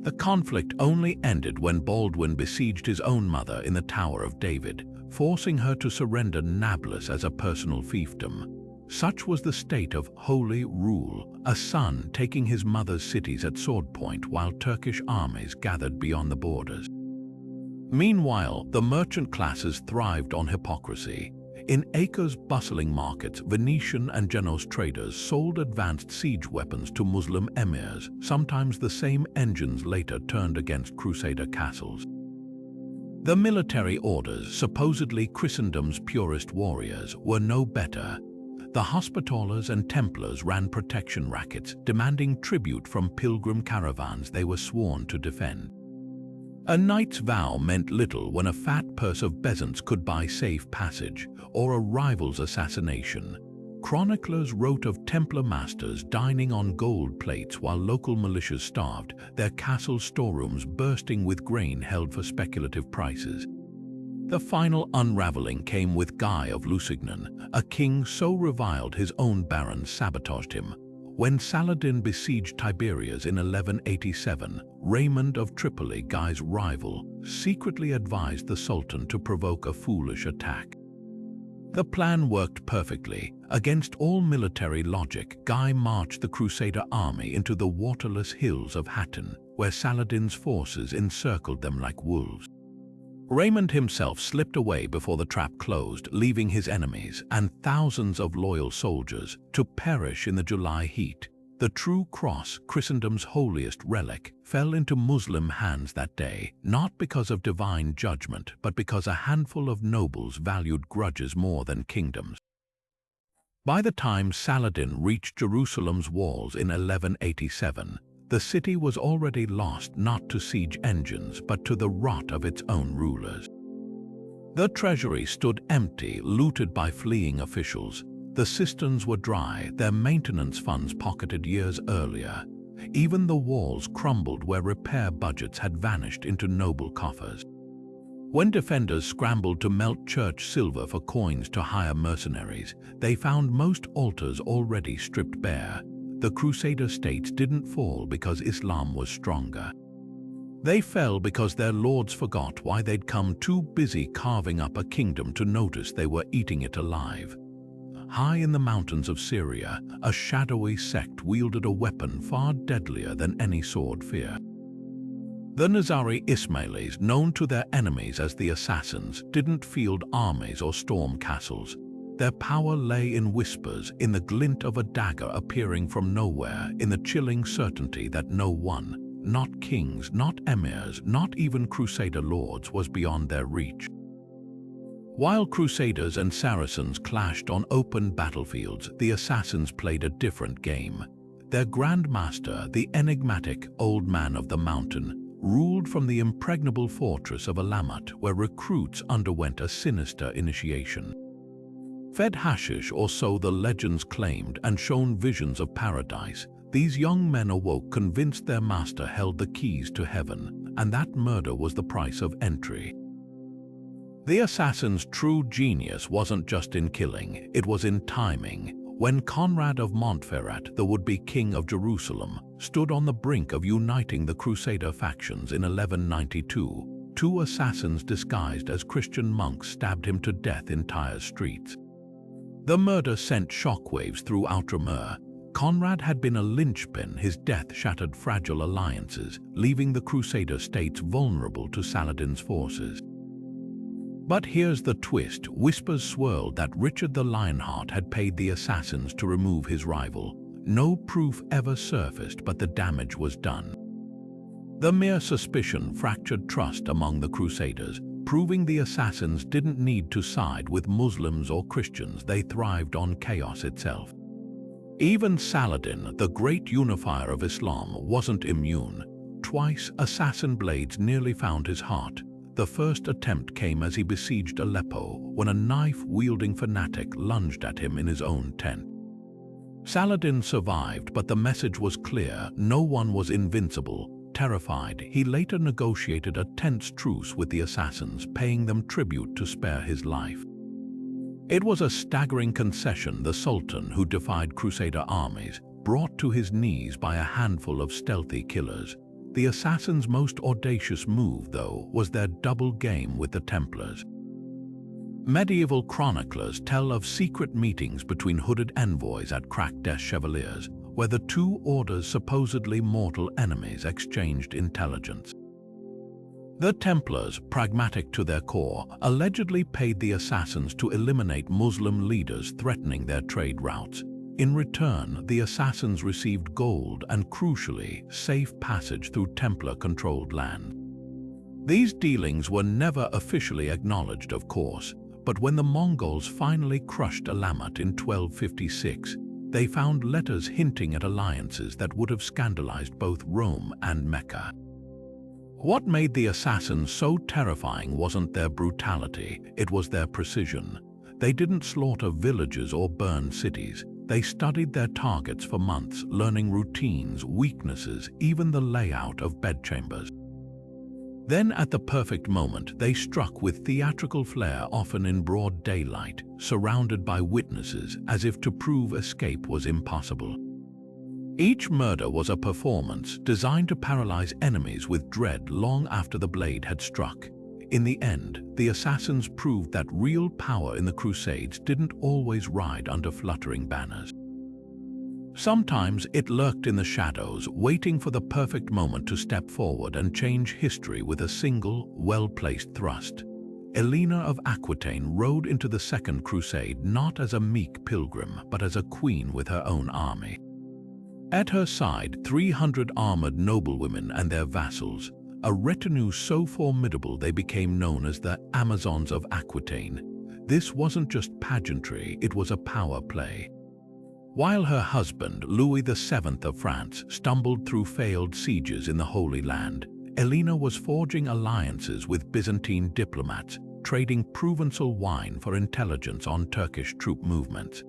The conflict only ended when Baldwin besieged his own mother in the Tower of David, forcing her to surrender Nablus as a personal fiefdom. Such was the state of holy rule, a son taking his mother's cities at sword point while Turkish armies gathered beyond the borders. Meanwhile, the merchant classes thrived on hypocrisy. In Acre's bustling markets, Venetian and Genoese traders sold advanced siege weapons to Muslim emirs, sometimes the same engines later turned against Crusader castles. The military orders, supposedly Christendom's purest warriors, were no better. The Hospitallers and Templars ran protection rackets, demanding tribute from pilgrim caravans they were sworn to defend. A knight's vow meant little when a fat purse of bezants could buy safe passage, or a rival's assassination. Chroniclers wrote of Templar masters dining on gold plates while local militias starved, their castle storerooms bursting with grain held for speculative prices. The final unraveling came with Guy of Lusignan, a king so reviled his own barons sabotaged him. When Saladin besieged Tiberias in 1187, Raymond of Tripoli, Guy's rival, secretly advised the Sultan to provoke a foolish attack. The plan worked perfectly. Against all military logic, Guy marched the Crusader army into the waterless hills of Hattin, where Saladin's forces encircled them like wolves. Raymond himself slipped away before the trap closed, leaving his enemies and thousands of loyal soldiers to perish in the July heat. The true cross, Christendom's holiest relic, fell into Muslim hands that day, not because of divine judgment, but because a handful of nobles valued grudges more than kingdoms. By the time Saladin reached Jerusalem's walls in 1187, the city was already lost not to siege engines but to the rot of its own rulers. The treasury stood empty, looted by fleeing officials. The cisterns were dry, their maintenance funds pocketed years earlier. Even the walls crumbled where repair budgets had vanished into noble coffers. When defenders scrambled to melt church silver for coins to hire mercenaries, they found most altars already stripped bare. The Crusader states didn't fall because Islam was stronger. They fell because their lords forgot why they'd come too busy carving up a kingdom to notice they were eating it alive. High in the mountains of Syria, a shadowy sect wielded a weapon far deadlier than any sword fear. The Nizari Ismailis, known to their enemies as the Assassins, didn't field armies or storm castles. Their power lay in whispers, in the glint of a dagger appearing from nowhere, in the chilling certainty that no one, not kings, not emirs, not even Crusader lords, was beyond their reach. While Crusaders and Saracens clashed on open battlefields, the assassins played a different game. Their Grand Master, the enigmatic Old Man of the Mountain, ruled from the impregnable fortress of Alamat, where recruits underwent a sinister initiation. Fed hashish, or so the legends claimed, and shown visions of paradise, these young men awoke convinced their master held the keys to heaven, and that murder was the price of entry. The assassin's true genius wasn't just in killing, it was in timing. When Conrad of Montferrat, the would-be king of Jerusalem, stood on the brink of uniting the Crusader factions in 1192, two assassins disguised as Christian monks stabbed him to death in Tyre's streets. The murder sent shockwaves through Outremer. Conrad had been a linchpin, his death shattered fragile alliances, leaving the Crusader states vulnerable to Saladin's forces. But here's the twist. Whispers swirled that Richard the Lionheart had paid the assassins to remove his rival. No proof ever surfaced, but the damage was done. The mere suspicion fractured trust among the Crusaders, proving the assassins didn't need to side with Muslims or Christians, they thrived on chaos itself. Even Saladin, the great unifier of Islam, wasn't immune. Twice, assassin blades nearly found his heart. The first attempt came as he besieged Aleppo, when a knife-wielding fanatic lunged at him in his own tent. Saladin survived, but the message was clear: no one was invincible. Terrified, he later negotiated a tense truce with the assassins, paying them tribute to spare his life. It was a staggering concession the Sultan, who defied Crusader armies, brought to his knees by a handful of stealthy killers. The assassins' most audacious move, though, was their double game with the Templars. Medieval chroniclers tell of secret meetings between hooded envoys at Crac des Chevaliers, where the two orders' supposedly mortal enemies exchanged intelligence. The Templars, pragmatic to their core, allegedly paid the assassins to eliminate Muslim leaders threatening their trade routes. In return, the assassins received gold and, crucially, safe passage through Templar-controlled land. These dealings were never officially acknowledged, of course, but when the Mongols finally crushed Alamat in 1256, they found letters hinting at alliances that would have scandalized both Rome and Mecca. What made the assassins so terrifying wasn't their brutality, it was their precision. They didn't slaughter villages or burn cities. They studied their targets for months, learning routines, weaknesses, even the layout of bedchambers. Then, at the perfect moment, they struck with theatrical flair, often in broad daylight, surrounded by witnesses, as if to prove escape was impossible. Each murder was a performance designed to paralyze enemies with dread long after the blade had struck. In the end, the assassins proved that real power in the Crusades didn't always ride under fluttering banners. Sometimes it lurked in the shadows, waiting for the perfect moment to step forward and change history with a single, well-placed thrust. Elena of Aquitaine rode into the Second Crusade not as a meek pilgrim, but as a queen with her own army. At her side, 300 armored noblewomen and their vassals, a retinue so formidable they became known as the Amazons of Aquitaine. This wasn't just pageantry, it was a power play. While her husband, Louis VII of France, stumbled through failed sieges in the Holy Land, Elena was forging alliances with Byzantine diplomats, trading Provençal wine for intelligence on Turkish troop movements.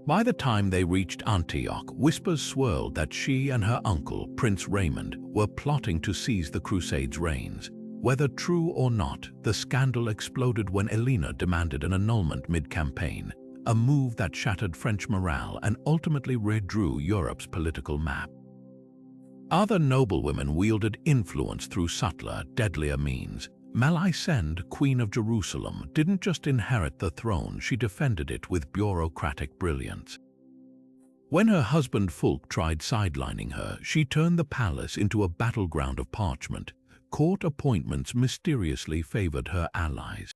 By the time they reached Antioch, whispers swirled that she and her uncle, Prince Raymond, were plotting to seize the Crusades' reins. Whether true or not, the scandal exploded when Elena demanded an annulment mid-campaign, a move that shattered French morale and ultimately redrew Europe's political map. Other noblewomen wielded influence through subtler, deadlier means. Melisende, Queen of Jerusalem, didn't just inherit the throne, she defended it with bureaucratic brilliance. When her husband Fulk tried sidelining her, she turned the palace into a battleground of parchment. Court appointments mysteriously favored her allies.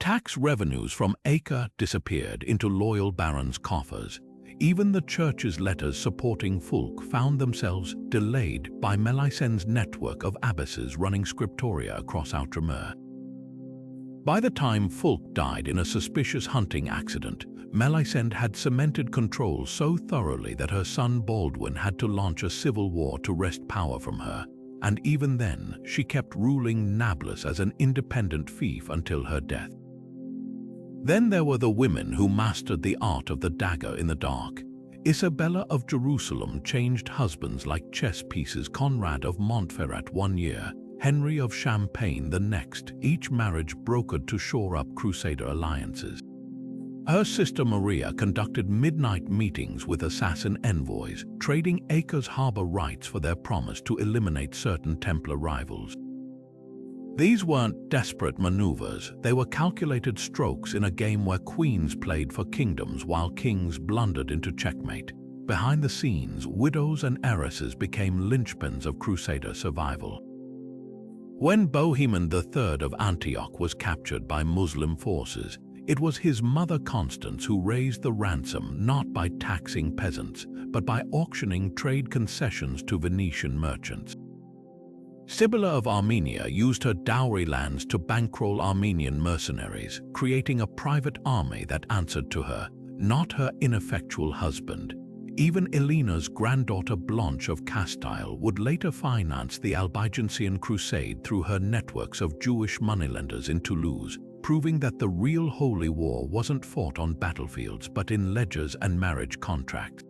Tax revenues from Acre disappeared into loyal barons' coffers. Even the church's letters supporting Fulk found themselves delayed by Melisende's network of abbesses running scriptoria across Outremer. By the time Fulk died in a suspicious hunting accident, Melisende had cemented control so thoroughly that her son Baldwin had to launch a civil war to wrest power from her, and even then she kept ruling Nablus as an independent fief until her death. Then there were the women who mastered the art of the dagger in the dark. Isabella of Jerusalem changed husbands like chess pieces, Conrad of Montferrat 1 year, Henry of Champagne the next, each marriage brokered to shore up Crusader alliances. Her sister Maria conducted midnight meetings with assassin envoys, trading acres harbor rights for their promise to eliminate certain Templar rivals. These weren't desperate maneuvers, they were calculated strokes in a game where queens played for kingdoms while kings blundered into checkmate. Behind the scenes, widows and heiresses became linchpins of Crusader survival. When Bohemond III of Antioch was captured by Muslim forces, it was his mother Constance who raised the ransom not by taxing peasants, but by auctioning trade concessions to Venetian merchants. Sibylla of Armenia used her dowry lands to bankroll Armenian mercenaries, creating a private army that answered to her, not her ineffectual husband. Even Elena's granddaughter Blanche of Castile would later finance the Albigensian Crusade through her networks of Jewish moneylenders in Toulouse, proving that the real Holy War wasn't fought on battlefields but in ledgers and marriage contracts.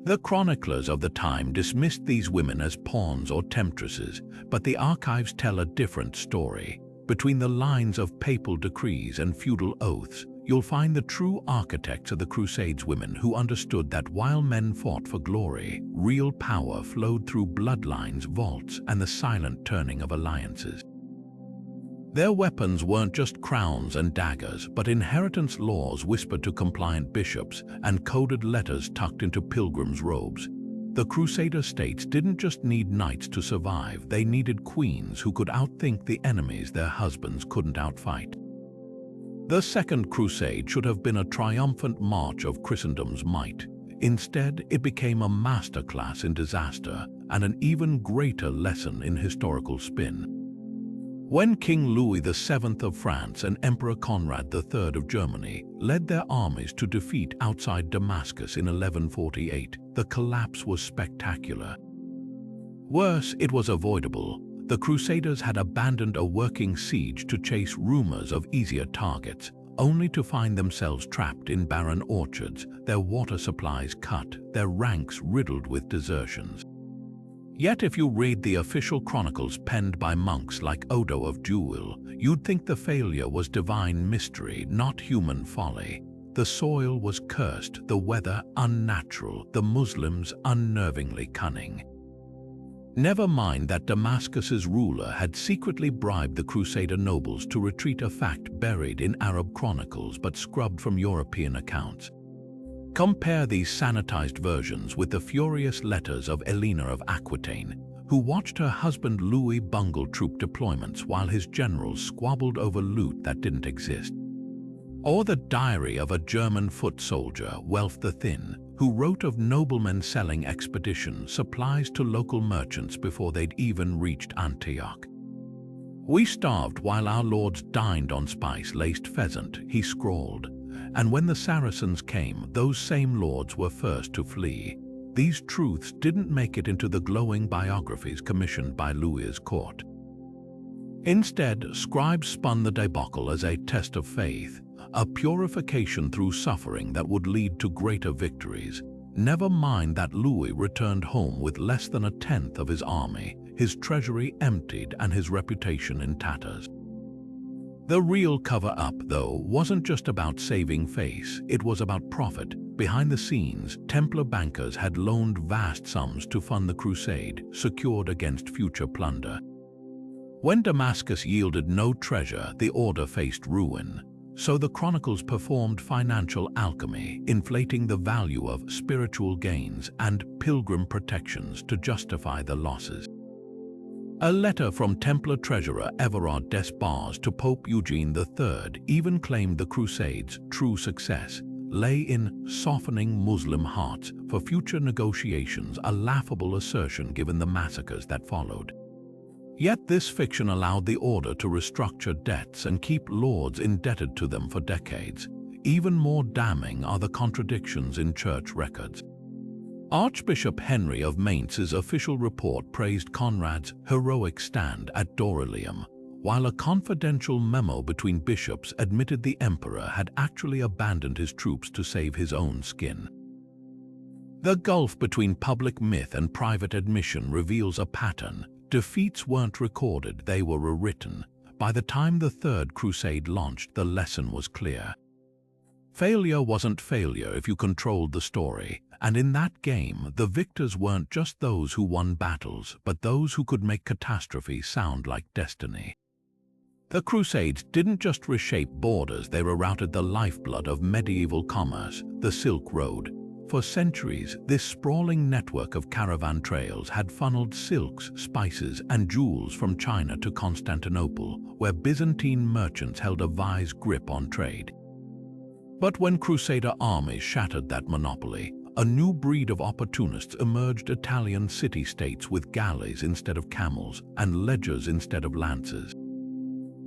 The chroniclers of the time dismissed these women as pawns or temptresses, but the archives tell a different story. Between the lines of papal decrees and feudal oaths, you'll find the true architects of the Crusades, women who understood that while men fought for glory, real power flowed through bloodlines, vaults, and the silent turning of alliances. Their weapons weren't just crowns and daggers, but inheritance laws whispered to compliant bishops and coded letters tucked into pilgrims' robes. The Crusader states didn't just need knights to survive, they needed queens who could outthink the enemies their husbands couldn't outfight. The Second Crusade should have been a triumphant march of Christendom's might. Instead, it became a masterclass in disaster and an even greater lesson in historical spin. When King Louis VII of France and Emperor Conrad III of Germany led their armies to defeat outside Damascus in 1148, the collapse was spectacular. Worse, it was avoidable. The Crusaders had abandoned a working siege to chase rumors of easier targets, only to find themselves trapped in barren orchards, their water supplies cut, their ranks riddled with desertions. Yet if you read the official chronicles penned by monks like Odo of Duil, you'd think the failure was divine mystery, not human folly. The soil was cursed, the weather unnatural, the Muslims unnervingly cunning. Never mind that Damascus's ruler had secretly bribed the Crusader nobles to retreat, a fact buried in Arab chronicles but scrubbed from European accounts. Compare these sanitized versions with the furious letters of Elena of Aquitaine, who watched her husband Louis bungle troop deployments while his generals squabbled over loot that didn't exist. Or the diary of a German foot soldier, Welf the Thin, who wrote of noblemen selling expedition supplies to local merchants before they'd even reached Antioch. "We starved while our lords dined on spice-laced pheasant," he scrawled. And when the Saracens came, those same lords were first to flee. These truths didn't make it into the glowing biographies commissioned by Louis's court. Instead, scribes spun the debacle as a test of faith, a purification through suffering that would lead to greater victories. Never mind that Louis returned home with less than a tenth of his army, his treasury emptied and his reputation in tatters. The real cover-up, though, wasn't just about saving face, it was about profit. Behind the scenes, Templar bankers had loaned vast sums to fund the crusade, secured against future plunder. When Damascus yielded no treasure, the order faced ruin. So the chronicles performed financial alchemy, inflating the value of spiritual gains and pilgrim protections to justify the losses. A letter from Templar treasurer Everard Despars to Pope Eugene III even claimed the Crusades' true success lay in softening Muslim hearts for future negotiations, a laughable assertion given the massacres that followed. Yet this fiction allowed the order to restructure debts and keep lords indebted to them for decades. Even more damning are the contradictions in church records. Archbishop Henry of Mainz's official report praised Conrad's heroic stand at Dorylaeum, while a confidential memo between bishops admitted the emperor had actually abandoned his troops to save his own skin. The gulf between public myth and private admission reveals a pattern. Defeats weren't recorded, they were rewritten. By the time the Third Crusade launched, the lesson was clear. Failure wasn't failure if you controlled the story, and in that game, the victors weren't just those who won battles, but those who could make catastrophe sound like destiny. The Crusades didn't just reshape borders, they rerouted the lifeblood of medieval commerce, the Silk Road. For centuries, this sprawling network of caravan trails had funneled silks, spices, and jewels from China to Constantinople, where Byzantine merchants held a vice grip on trade. But when Crusader armies shattered that monopoly, a new breed of opportunists emerged: Italian city-states with galleys instead of camels and ledgers instead of lances.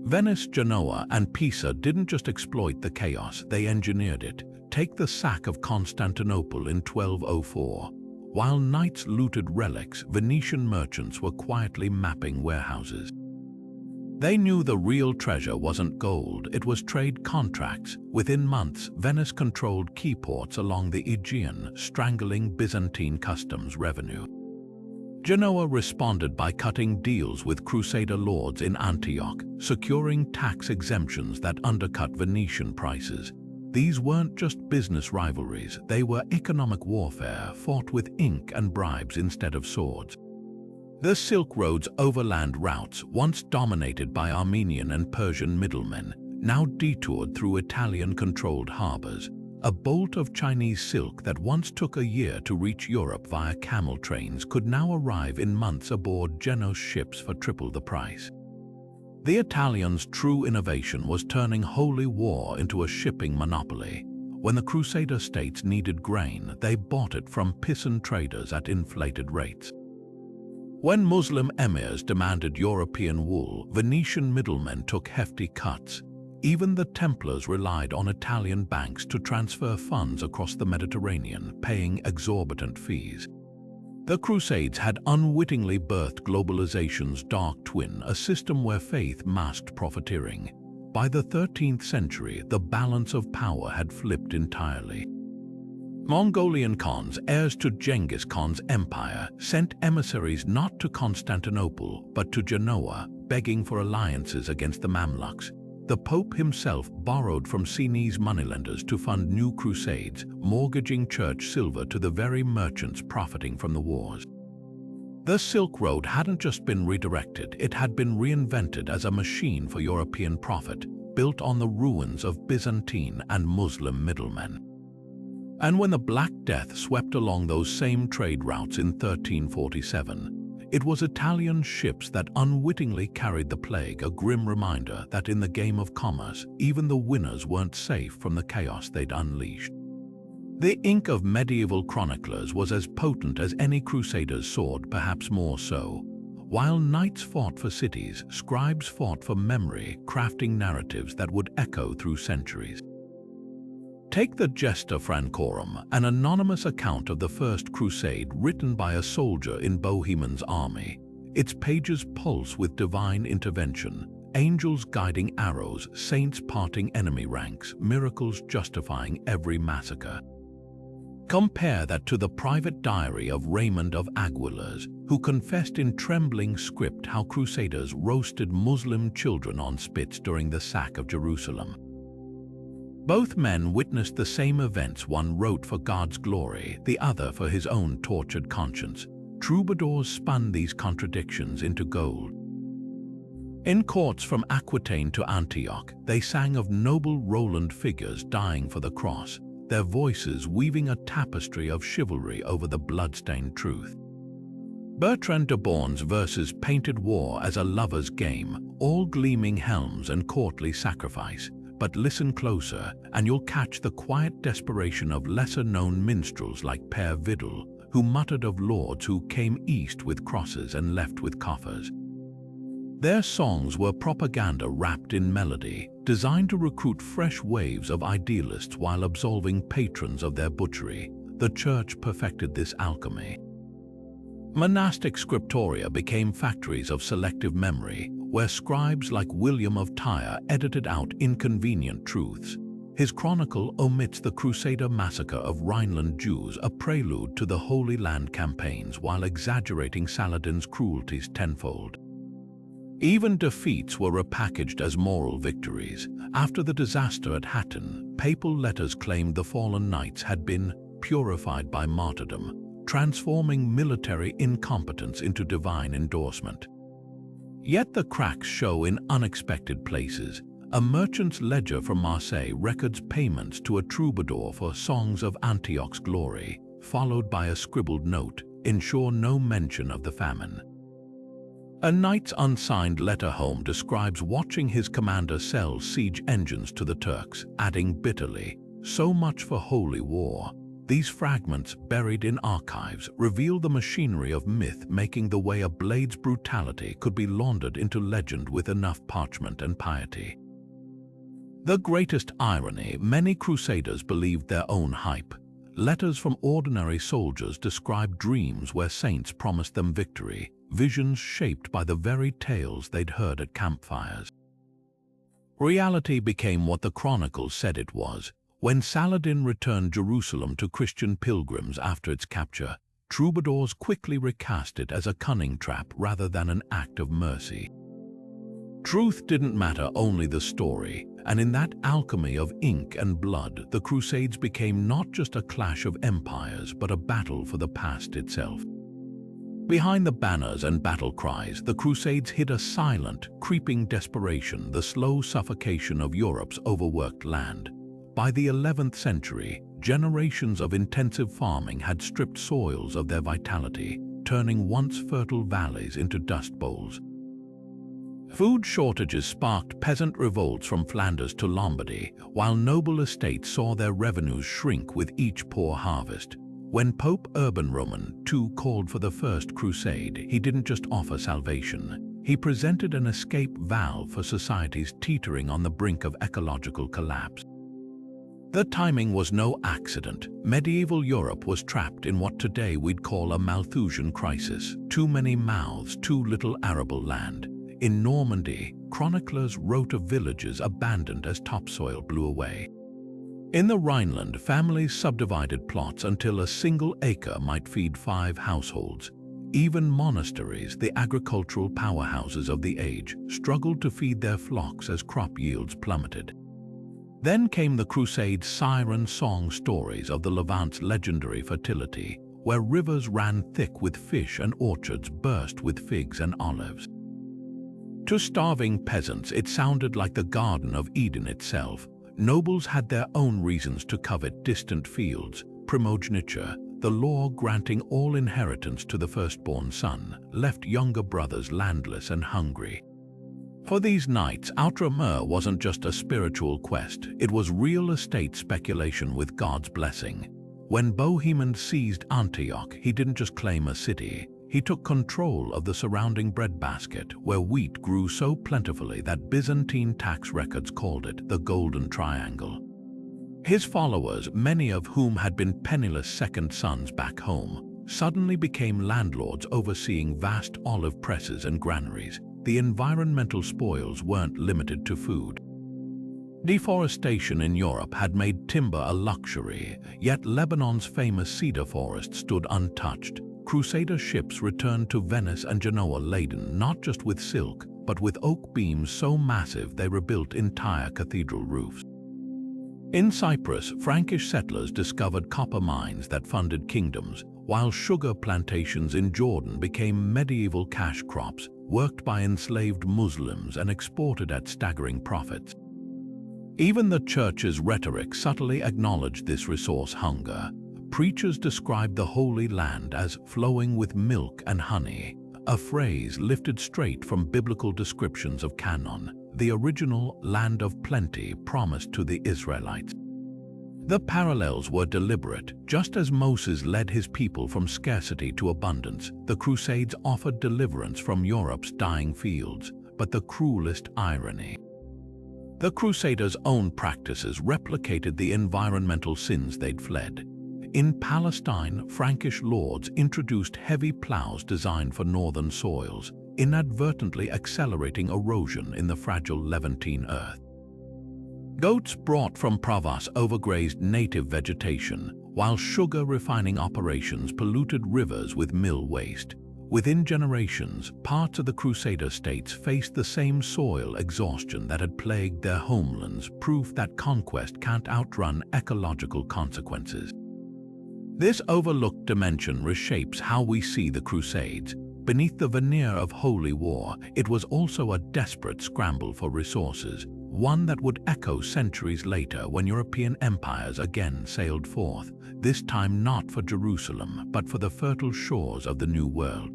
Venice, Genoa, and Pisa didn't just exploit the chaos, they engineered it. Take the sack of Constantinople in 1204. While knights looted relics, Venetian merchants were quietly mapping warehouses. They knew the real treasure wasn't gold, it was trade contracts. Within months, Venice controlled key ports along the Aegean, strangling Byzantine customs revenue. Genoa responded by cutting deals with Crusader lords in Antioch, securing tax exemptions that undercut Venetian prices. These weren't just business rivalries, they were economic warfare fought with ink and bribes instead of swords. The Silk Road's overland routes, once dominated by Armenian and Persian middlemen, now detoured through Italian-controlled harbors. A bolt of Chinese silk that once took a year to reach Europe via camel trains could now arrive in months aboard Genoa's ships for triple the price. The Italians' true innovation was turning holy war into a shipping monopoly. When the Crusader states needed grain, they bought it from Pisan traders at inflated rates. When Muslim emirs demanded European wool, Venetian middlemen took hefty cuts. Even the Templars relied on Italian banks to transfer funds across the Mediterranean, paying exorbitant fees. The Crusades had unwittingly birthed globalization's dark twin, a system where faith masked profiteering. By the 13th century, the balance of power had flipped entirely. Mongolian Khans, heirs to Genghis Khan's empire, sent emissaries not to Constantinople but to Genoa, begging for alliances against the Mamluks. The Pope himself borrowed from Sinese moneylenders to fund new crusades, mortgaging church silver to the very merchants profiting from the wars. The Silk Road hadn't just been redirected, it had been reinvented as a machine for European profit, built on the ruins of Byzantine and Muslim middlemen. And when the Black Death swept along those same trade routes in 1347, it was Italian ships that unwittingly carried the plague, a grim reminder that in the game of commerce, even the winners weren't safe from the chaos they'd unleashed. The ink of medieval chroniclers was as potent as any crusader's sword, perhaps more so. While knights fought for cities, scribes fought for memory, crafting narratives that would echo through centuries. Take the Gesta Francorum, an anonymous account of the First Crusade written by a soldier in Bohemond's army. Its pages pulse with divine intervention, angels guiding arrows, saints parting enemy ranks, miracles justifying every massacre. Compare that to the private diary of Raymond of Aguilers, who confessed in trembling script how crusaders roasted Muslim children on spits during the sack of Jerusalem. Both men witnessed the same events, one wrote for God's glory, the other for his own tortured conscience. Troubadours spun these contradictions into gold. In courts from Aquitaine to Antioch, they sang of noble Roland figures dying for the cross, their voices weaving a tapestry of chivalry over the bloodstained truth. Bertrand de Born's verses painted war as a lover's game, all gleaming helms and courtly sacrifice. But listen closer, and you'll catch the quiet desperation of lesser-known minstrels like Père Vidal, who muttered of lords who came east with crosses and left with coffers. Their songs were propaganda wrapped in melody, designed to recruit fresh waves of idealists while absolving patrons of their butchery. The church perfected this alchemy. Monastic scriptoria became factories of selective memory, where scribes like William of Tyre edited out inconvenient truths. His chronicle omits the Crusader massacre of Rhineland Jews, a prelude to the Holy Land campaigns, while exaggerating Saladin's cruelties tenfold. Even defeats were repackaged as moral victories. After the disaster at Hattin, papal letters claimed the fallen knights had been purified by martyrdom, transforming military incompetence into divine endorsement. Yet the cracks show in unexpected places. A merchant's ledger from Marseille records payments to a troubadour for songs of Antioch's glory, followed by a scribbled note, ensure no mention of the famine. A knight's unsigned letter home describes watching his commander sell siege engines to the Turks, adding bitterly, "So much for holy war." These fragments, buried in archives, reveal the machinery of myth, making the way a blade's brutality could be laundered into legend with enough parchment and piety. The greatest irony, many crusaders believed their own hype. Letters from ordinary soldiers describe dreams where saints promised them victory, visions shaped by the very tales they'd heard at campfires. Reality became what the chronicles said it was. When Saladin returned Jerusalem to Christian pilgrims after its capture, troubadours quickly recast it as a cunning trap rather than an act of mercy. Truth didn't matter, only the story, and in that alchemy of ink and blood, the Crusades became not just a clash of empires but a battle for the past itself. Behind the banners and battle cries, the Crusades hid a silent, creeping desperation, the slow suffocation of Europe's overworked land. By the 11th century, generations of intensive farming had stripped soils of their vitality, turning once fertile valleys into dust bowls. Food shortages sparked peasant revolts from Flanders to Lombardy, while noble estates saw their revenues shrink with each poor harvest. When Pope Urban II called for the First Crusade, he didn't just offer salvation. He presented an escape valve for societies teetering on the brink of ecological collapse. The timing was no accident. Medieval Europe was trapped in what today we'd call a Malthusian crisis. Too many mouths, too little arable land. In Normandy, chroniclers wrote of villages abandoned as topsoil blew away. In the Rhineland, families subdivided plots until a single acre might feed 5 households. Even monasteries, the agricultural powerhouses of the age, struggled to feed their flocks as crop yields plummeted. Then came the Crusades' siren song stories of the Levant's legendary fertility, where rivers ran thick with fish and orchards burst with figs and olives. To starving peasants, it sounded like the Garden of Eden itself. Nobles had their own reasons to covet distant fields. Primogeniture, the law granting all inheritance to the firstborn son, left younger brothers landless and hungry. For these knights, outre-mer wasn't just a spiritual quest, it was real estate speculation with God's blessing. When Bohemond seized Antioch, he didn't just claim a city, he took control of the surrounding breadbasket, where wheat grew so plentifully that Byzantine tax records called it the Golden Triangle. His followers, many of whom had been penniless second sons back home, suddenly became landlords overseeing vast olive presses and granaries. The environmental spoils weren't limited to food. Deforestation in Europe had made timber a luxury, yet Lebanon's famous cedar forest stood untouched. Crusader ships returned to Venice and Genoa laden not just with silk, but with oak beams so massive they rebuilt entire cathedral roofs. In Cyprus, Frankish settlers discovered copper mines that funded kingdoms, while sugar plantations in Jordan became medieval cash crops, worked by enslaved Muslims and exported at staggering profits. Even the church's rhetoric subtly acknowledged this resource hunger. Preachers described the Holy Land as flowing with milk and honey, a phrase lifted straight from biblical descriptions of Canaan, the original land of plenty promised to the Israelites. The parallels were deliberate. Just as Moses led his people from scarcity to abundance, the Crusades offered deliverance from Europe's dying fields. but the cruelest irony. The Crusaders' own practices replicated the environmental sins they'd fled. In Palestine, Frankish lords introduced heavy plows designed for northern soils, inadvertently accelerating erosion in the fragile Levantine earth. Goats brought from Provence overgrazed native vegetation, while sugar refining operations polluted rivers with mill waste. Within generations, parts of the Crusader states faced the same soil exhaustion that had plagued their homelands, proof that conquest can't outrun ecological consequences. This overlooked dimension reshapes how we see the Crusades. Beneath the veneer of holy war, it was also a desperate scramble for resources, one that would echo centuries later when European empires again sailed forth, this time not for Jerusalem, but for the fertile shores of the New World.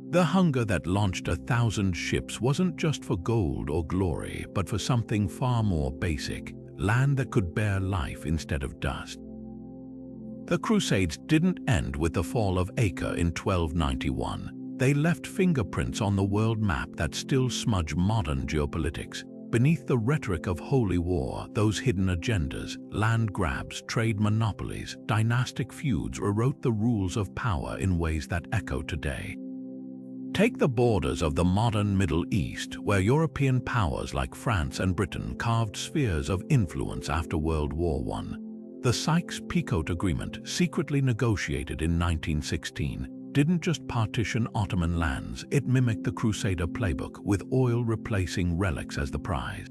The hunger that launched 1,000 ships wasn't just for gold or glory, but for something far more basic, land that could bear life instead of dust. The Crusades didn't end with the fall of Acre in 1291. They left fingerprints on the world map that still smudge modern geopolitics. Beneath the rhetoric of holy war, those hidden agendas, land grabs, trade monopolies, dynastic feuds rewrote the rules of power in ways that echo today. Take the borders of the modern Middle East, where European powers like France and Britain carved spheres of influence after World War I. The Sykes-Picot Agreement, secretly negotiated in 1916, didn't just partition Ottoman lands, it mimicked the Crusader playbook, with oil replacing relics as the prize.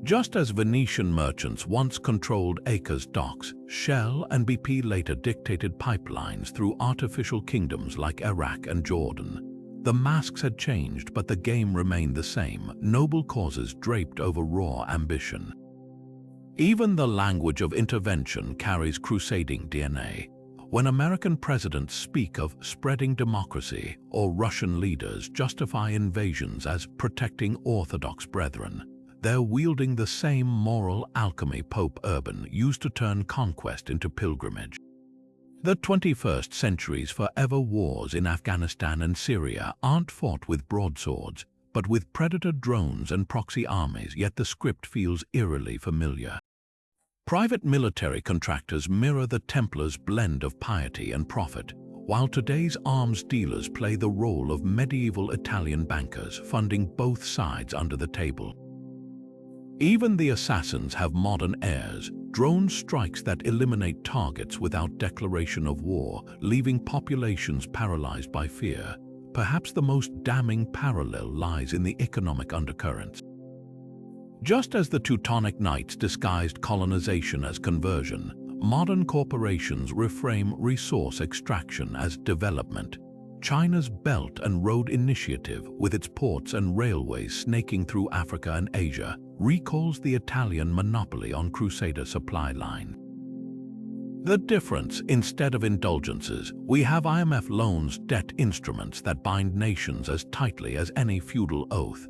Just as Venetian merchants once controlled Acre's docks, Shell and BP later dictated pipelines through artificial kingdoms like Iraq and Jordan. The masks had changed, but the game remained the same, noble causes draped over raw ambition. Even the language of intervention carries crusading DNA. When American presidents speak of spreading democracy, or Russian leaders justify invasions as protecting Orthodox brethren, they're wielding the same moral alchemy Pope Urban used to turn conquest into pilgrimage. The 21st century's forever wars in Afghanistan and Syria aren't fought with broadswords, but with predator drones and proxy armies, yet the script feels eerily familiar. Private military contractors mirror the Templars' blend of piety and profit, while today's arms dealers play the role of medieval Italian bankers, funding both sides under the table. Even the assassins have modern heirs, drone strikes that eliminate targets without declaration of war, leaving populations paralyzed by fear. Perhaps the most damning parallel lies in the economic undercurrents. Just as the Teutonic Knights disguised colonization as conversion, modern corporations reframe resource extraction as development. China's Belt and Road Initiative, with its ports and railways snaking through Africa and Asia, recalls the Italian monopoly on Crusader supply line. The difference, instead of indulgences, we have IMF loans, debt instruments that bind nations as tightly as any feudal oath.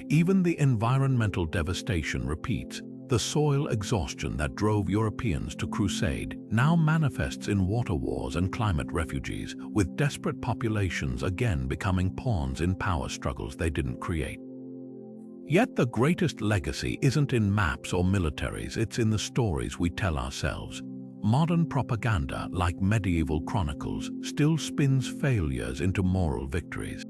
Even the environmental devastation repeats. The soil exhaustion that drove Europeans to crusade now manifests in water wars and climate refugees, with desperate populations again becoming pawns in power struggles they didn't create. Yet the greatest legacy isn't in maps or militaries, it's in the stories we tell ourselves. Modern propaganda, like medieval chronicles, still spins failures into moral victories.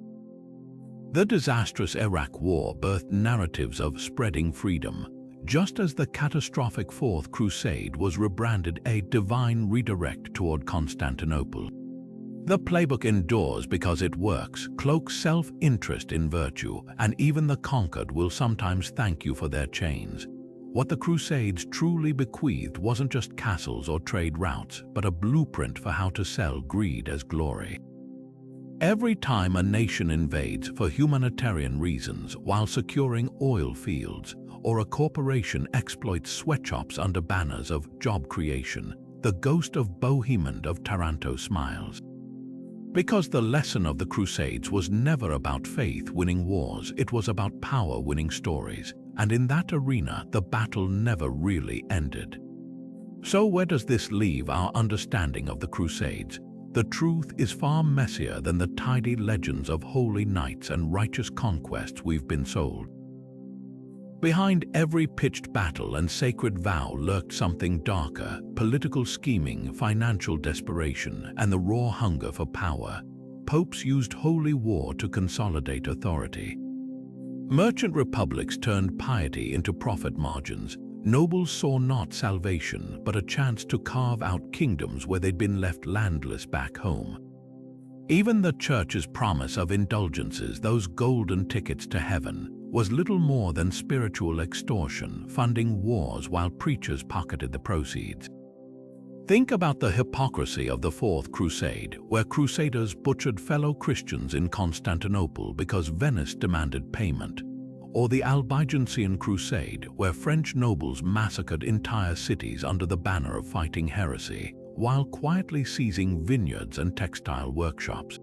The disastrous Iraq War birthed narratives of spreading freedom, just as the catastrophic Fourth Crusade was rebranded a divine redirect toward Constantinople. The playbook endures because it works, cloaks self-interest in virtue, and even the conquered will sometimes thank you for their chains. What the Crusades truly bequeathed wasn't just castles or trade routes, but a blueprint for how to sell greed as glory. Every time a nation invades for humanitarian reasons while securing oil fields, or a corporation exploits sweatshops under banners of job creation, the ghost of Bohemond of Taranto smiles. Because the lesson of the Crusades was never about faith winning wars, it was about power winning stories, and in that arena the battle never really ended. So where does this leave our understanding of the Crusades? The truth is far messier than the tidy legends of holy knights and righteous conquests we've been sold. Behind every pitched battle and sacred vow lurked something darker: political scheming, financial desperation, and the raw hunger for power. Popes used holy war to consolidate authority. Merchant republics turned piety into profit margins. Nobles saw not salvation, but a chance to carve out kingdoms where they'd been left landless back home. Even the Church's promise of indulgences, those golden tickets to heaven, was little more than spiritual extortion, funding wars while preachers pocketed the proceeds. Think about the hypocrisy of the Fourth Crusade, where crusaders butchered fellow Christians in Constantinople because Venice demanded payment. Or the Albigensian Crusade, where French nobles massacred entire cities under the banner of fighting heresy, while quietly seizing vineyards and textile workshops.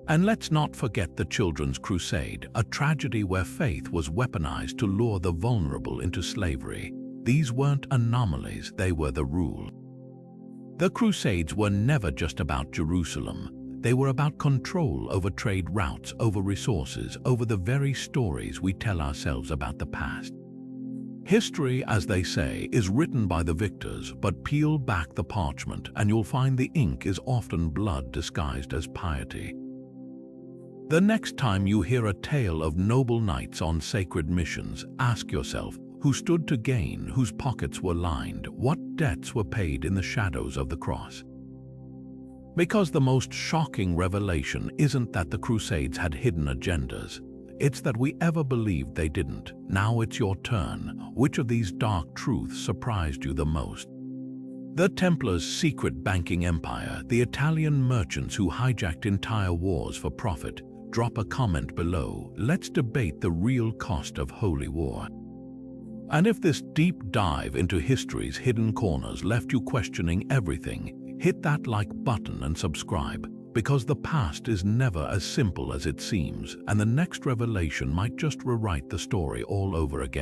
And let's not forget the Children's Crusade, a tragedy where faith was weaponized to lure the vulnerable into slavery. These weren't anomalies, they were the rule. The Crusades were never just about Jerusalem. They were about control over trade routes, over resources, over the very stories we tell ourselves about the past. History, as they say, is written by the victors, but peel back the parchment and you'll find the ink is often blood disguised as piety. The next time you hear a tale of noble knights on sacred missions, ask yourself, who stood to gain, whose pockets were lined, what debts were paid in the shadows of the cross? Because the most shocking revelation isn't that the Crusades had hidden agendas. It's that we ever believed they didn't. Now it's your turn. Which of these dark truths surprised you the most? The Templars' secret banking empire, the Italian merchants who hijacked entire wars for profit. Drop a comment below. Let's debate the real cost of holy war. And if this deep dive into history's hidden corners left you questioning everything, hit that like button and subscribe, because the past is never as simple as it seems, and the next revelation might just rewrite the story all over again.